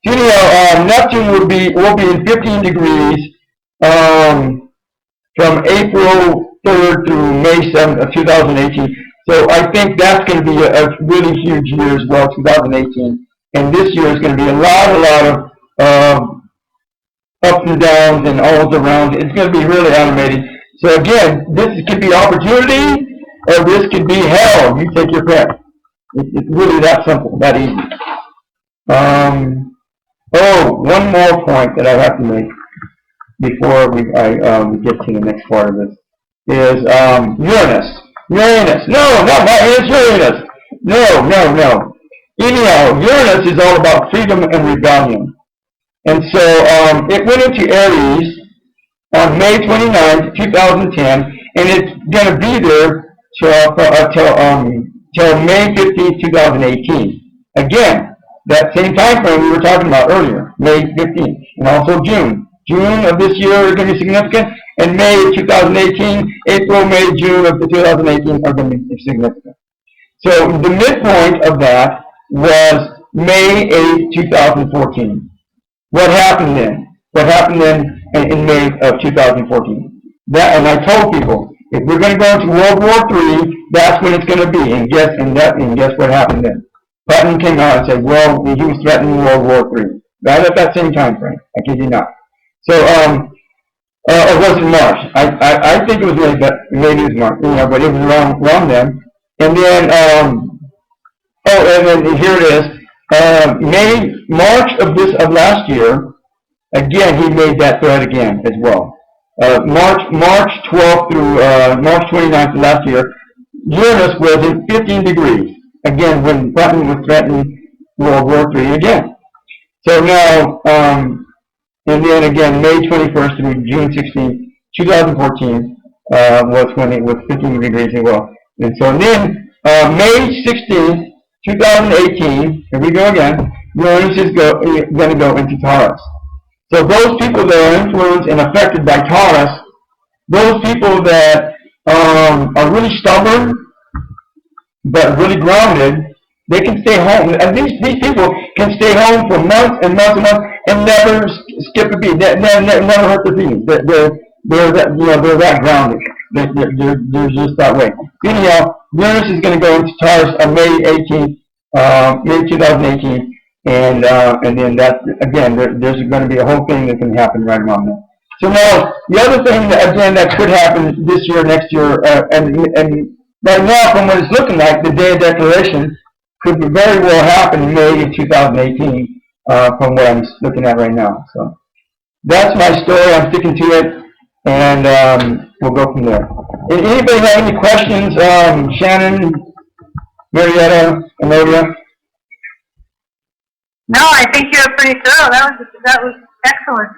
Anyhow, Neptune will be in 15 degrees from April 3rd through May 7th of 2018. So I think that's going to be a really huge year as well, 2018. And this year is going to be a lot of ups and downs and alls around. It's going to be really animated. So again, this could be opportunity, or this could be hell. You take your pick. It's really that simple, that easy. One more point that I have to make before we get to the next part of this is Uranus. Uranus. No, not my it's Uranus. No. Anyhow, Uranus is all about freedom and rebellion. And so it went into Aries on May 29th, 2010, and it's going to be there till May 15th, 2018. Again, that same time frame we were talking about earlier, May 15th, and also June. June of this year is going to be significant, and May 2018, April, May, June of 2018 are going to be significant. So the midpoint of that was May 8th, 2014. What happened then? What happened then in May of 2014? That, and I told people, if we're going to go into World War III, that's when it's going to be. And guess what happened then? Button came out and said, well, he was threatening World War III. Right at that same time frame. I kid you not. So, it wasn't March. I think it was May, but maybe it was March. But it was wrong then. And then, and then here it is. March of last year, again, he made that threat again as well. March 12th through March 29th of last year, Uranus was in 15 degrees. Again, when Button was threatening World War III again. So now, and then again, May 21st through June 16th, 2014 was when it was 15 degrees as well. And so then, May 16th, 2018, here we go again, Uranus is going to go into Taurus. So those people that are influenced and affected by Taurus, those people that are really stubborn, but really grounded, they can stay home. And these people can stay home for months and months and months and never skip a beat, never hurt their feelings. They're that grounded. They're just that way. Anyhow, Uranus is going to go into Taurus on May 18th, May 2018. And then that, again, there's going to be a whole thing that can happen right around there. So now, the other thing that, again, that could happen this year, next year, and right now, from what it's looking like, the Day of Declaration could very well happen in May of 2018, from what I'm looking at right now. So that's my story. I'm sticking to it, and we'll go from there. Anybody have any questions? Shannon, Marietta, Enolia? No, I think you're pretty thorough. That was excellent.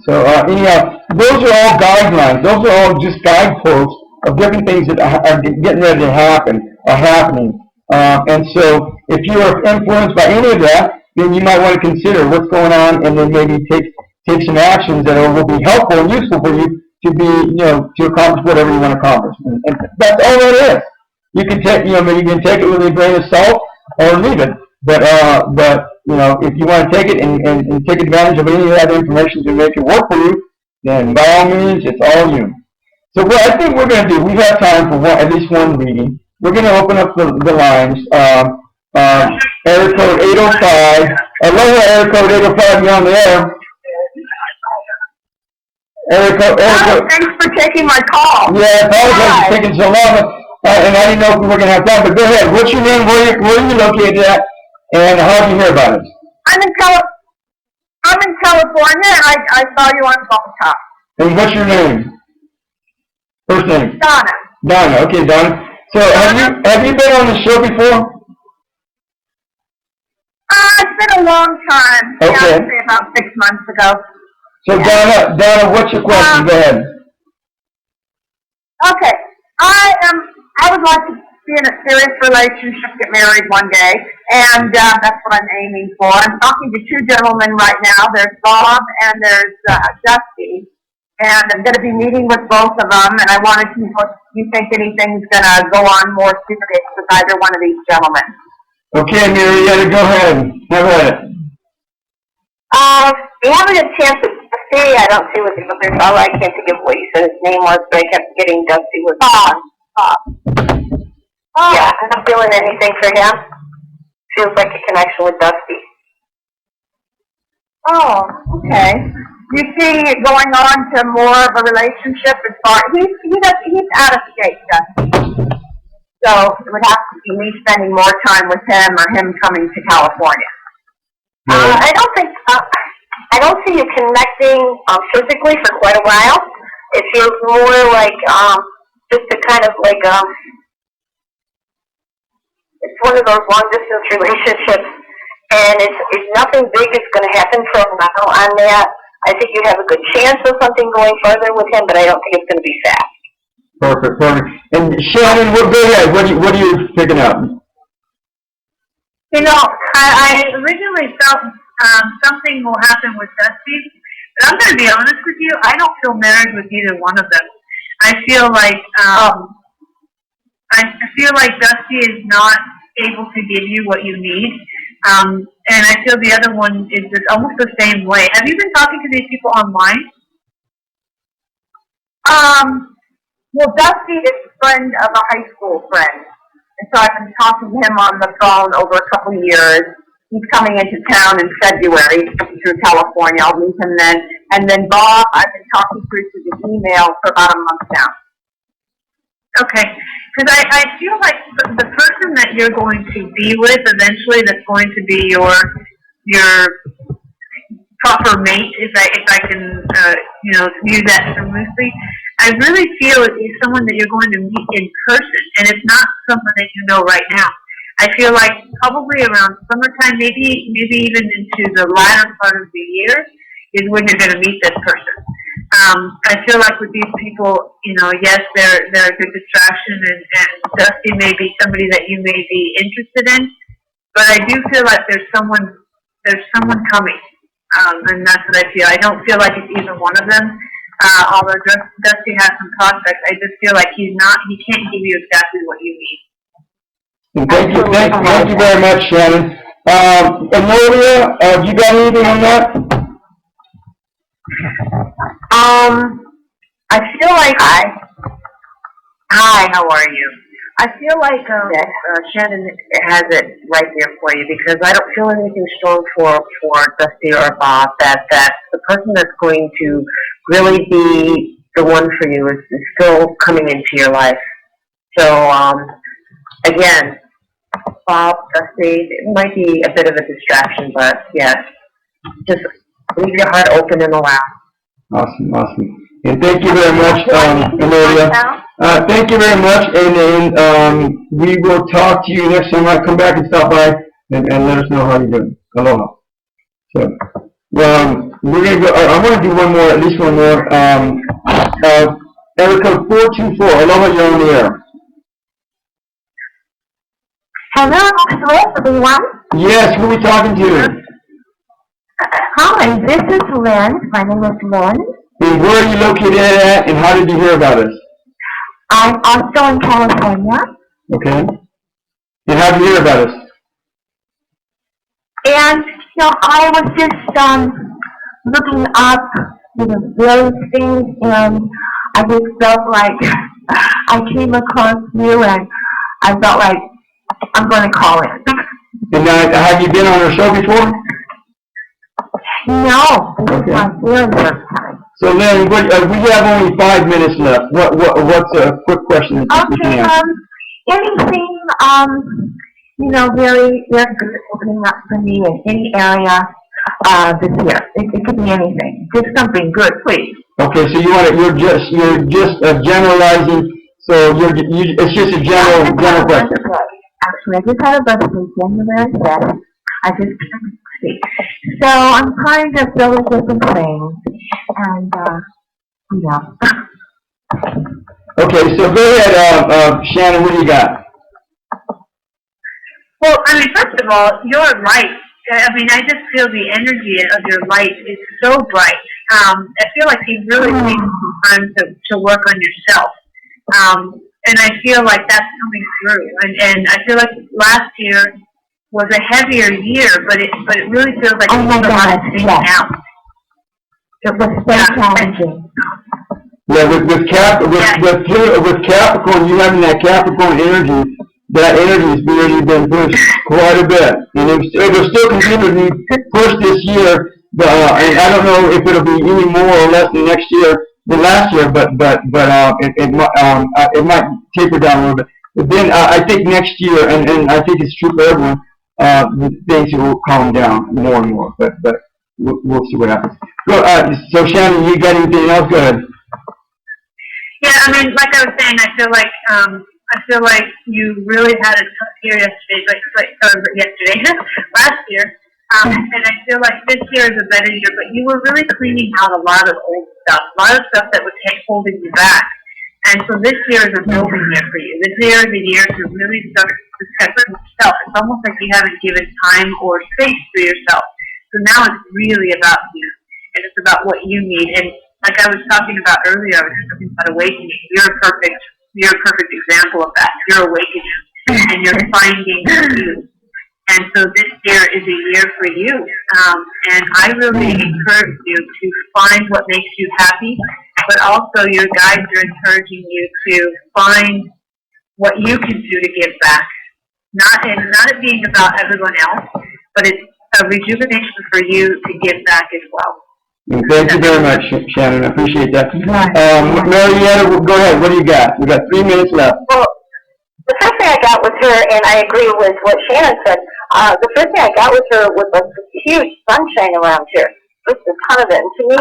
So anyhow, those are all guidelines. Those are all just guideposts of different things that are getting ready to happen, are happening. And so if you are influenced by any of that, then you might want to consider what's going on, and then maybe take some actions that will be helpful and useful for you to be, to accomplish whatever you want to accomplish. And that's all that is. You can take, maybe you can take it with a grain of salt or leave it. But if you want to take it and take advantage of any of that information to make it work for you, then by all means, it's all you. So what I think we're going to do, we have time for at least one reading. We're going to open up the lines. Area code 805. Aloha, area code 805, you're on the air. Area code. Thanks for taking my call. Yeah, I apologize for taking so long, and I didn't know if we were going to have time, but go ahead. What's your name? Where are you located at? And how did you hear about it? I'm in California, and I saw you on Phone Talk. And what's your name? First name? Donna. Donna. Okay, Donna. So have you been on the show before? It's been a long time. Okay. Yeah, I'd say about 6 months ago. So yeah. Donna, what's your question? Go ahead. Okay. I would like to be in a serious relationship, get married one day, and that's what I'm aiming for. I'm talking to two gentlemen right now. There's Bob and there's Dusty, and I'm going to be meeting with both of them, and I wanted to know if you think anything's going to go on more serious with either one of these gentlemen. Okay, Marietta, go ahead. Have at it. We haven't had a chance to see. I don't see what the other fellow. I can't think of what you said his name was, but I kept getting Dusty with Bob. Oh. Yeah, I'm not feeling anything for him. Feels like a connection with Dusty. Oh, okay. You see it going on to more of a relationship as far he's out of state, Dusty. So it would have to be me spending more time with him or him coming to California. I don't see you connecting physically for quite a while. It feels more like just a kind of like it's one of those long distance relationships, and it's nothing big is going to happen for a while on that. I think you have a good chance of something going further with him, but I don't think it's going to be fast. Perfect, perfect. And Shannon, go ahead. What are you picking up? You know, I originally felt something will happen with Dusty, but I'm going to be honest with you. I don't feel married with either one of them. I feel like Dusty is not able to give you what you need, and I feel the other one is just almost the same way. Have you been talking to these people online? Well, Dusty is a friend of a high school friend, and so I've been talking to him on the phone over a couple of years. He's coming into town in February through California. I'll meet him then. And then Bob, I've been talking through the email for about a month now. Okay, because I feel like the person that you're going to be with eventually, that's going to be your proper mate, if I can use that term loosely. I really feel it is someone that you're going to meet in person, and it's not someone that you know right now. I feel like probably around summertime, maybe even into the latter part of the year, is when you're going to meet this person. I feel like with these people, yes, they're a good distraction, and Dusty may be somebody that you may be interested in, but I do feel like there's someone coming, and that's what I feel. I don't feel like it's either one of them. Although Dusty has some prospects, I just feel like he can't give you exactly what you need. Thank you very much, Shannon. Enolia, you got anything on that? I feel like Hi, how are you? I feel like Shannon has it right there for you, because I don't feel anything strong for Dusty or Bob. That the person that's going to really be the one for you is still coming into your life. So again, Bob, Dusty, it might be a bit of a distraction, but yes, just leave your heart open and allow. Awesome. And thank you very much, Enolia. Thank you very much, and we will talk to you next time. I come back and stop by and let us know how you're doing. Aloha. So, we're gonna go. I want to do at least one more. Area code 424. Aloha, you're on the air. Hello, everyone. Yes, who are we talking to? Hi, this is Lynn. My name is Lynn. And where are you located at, and how did you hear about us? I'm also in California. Okay. And how did you hear about us? And, I was just looking up, various things, and I just felt like I came across you, and I felt like I'm going to call in. And have you been on our show before? No, this is my very first time. So Lynn, we have only 5 minutes left. What's a quick question that you can answer? Anything, very, very good opening up for me in any area this year. It could be anything. Just something good, please. Okay, so you're just generalizing. So it's just a general question. Actually, I just had a birthday January 5th. I just turned 60. So I'm kind of feeling different things, and Okay, so go ahead, Shannon. What do you got? Well, first of all, you're right. I just feel the energy of your light is so bright. I feel like you really need some time to work on yourself. And I feel like that's coming through. And I feel like last year was a heavier year, but it really feels like Oh my it's a lot of God, things yes. out. It was so challenging. Yeah, with Capricorn, you having that Capricorn energy, that energy has really been pushed quite a bit. And it will still continue to be pushed this year, but, and I don't know if it'll be any more or less than next year than last year, but it might taper down a little bit. But then I think next year, and I think it's true for everyone, things will calm down more and more. But we'll see what happens. So Shannon, you got anything else? Go ahead. Yeah, I mean, like I was saying, I feel like you really had a tough year yesterday, yesterday, last year. And I feel like this year is a better year, but you were really cleaning out a lot of old stuff, a lot of stuff that was holding you back. And so this year is a building year for you. This year is a year to really start discovering yourself. It's almost like you haven't given time or space for yourself. So now it's really about you, and it's about what you need. And like I was talking about earlier, I was talking about awakening. You're a perfect example of that. You're awakening, and you're finding you. And so this year is a year for you. And I really encourage you to find what makes you happy, but also your guides are encouraging you to find what you can do to give back. Not it being about everyone else, but it's a rejuvenation for you to give back as well. Thank you very much, Shannon. I appreciate that. Marietta, go ahead. What do you got? We got 3 minutes left. Well, the first thing I got with her, and I agree with what Shannon said, the first thing I got with her was like this huge sunshine around here. Just a ton of it. And to me,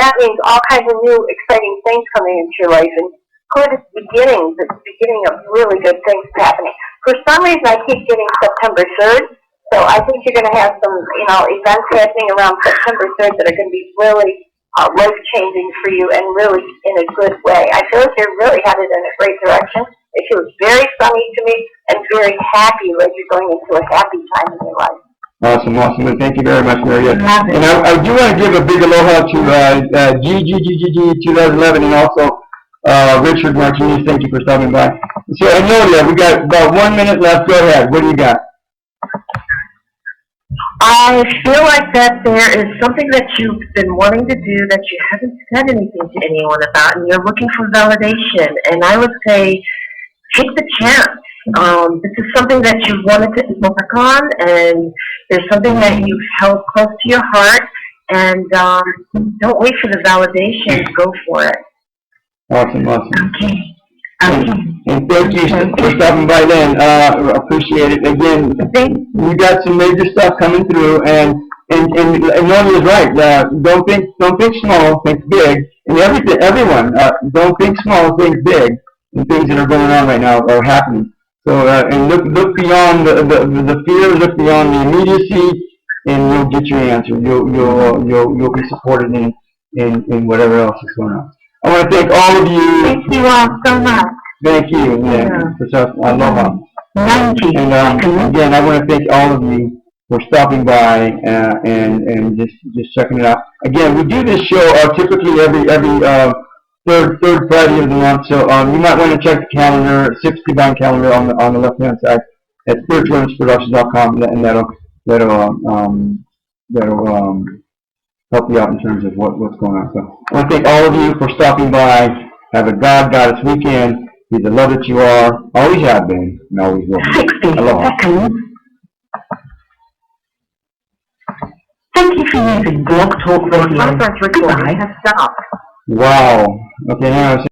that means all kinds of new, exciting things coming into your life. And good beginnings. It's the beginning of really good things happening. For some reason, I keep getting September 3rd. So I think you're going to have some, events happening around September 3rd that are going to be really life-changing for you and really in a good way. I feel like you're really headed in a great direction. It feels very sunny to me and very happy, like you're going into a happy time in your life. Awesome. And thank you very much, Marietta. And I do want to give a big aloha to GGGG 2011 and also Richard Martinez. Thank you for stopping by. So, Enolia, we got about 1 minute left. Go ahead. What do you got? I feel like that there is something that you've been wanting to do that you haven't said anything to anyone about, and you're looking for validation. And I would say, take the chance. This is something that you've wanted to work on, and there's something that you've held close to your heart, and don't wait for the validation. Go for it. Awesome. Okay. And thank you for stopping by then. Appreciate it. Again, you got some major stuff coming through, and Enolia is right. Don't think small, think big. And everyone, don't think small, think big. And things that are going on right now are happening. So and look beyond the fear, look beyond the immediacy, and you'll get your answer. You'll be supported in whatever else is going on. I want to thank all of you. Thank you all so much. Thank you. Aloha. Thank you. And again, I want to thank all of you for stopping by and just checking it out. Again, we do this show typically every third Friday of the month. So you might want to check the calendar, 6 Divine calendar on the left hand side at spiritualproductions.com, and that'll help you out in terms of what's going on. So I want to thank all of you for stopping by. Have a Goddess weekend. Be the love that you are, always have been, and always will be. 60 Aloha. seconds. Thank you for using Blog Talk Radio. Goodbye. Has stopped. Wow. Okay, now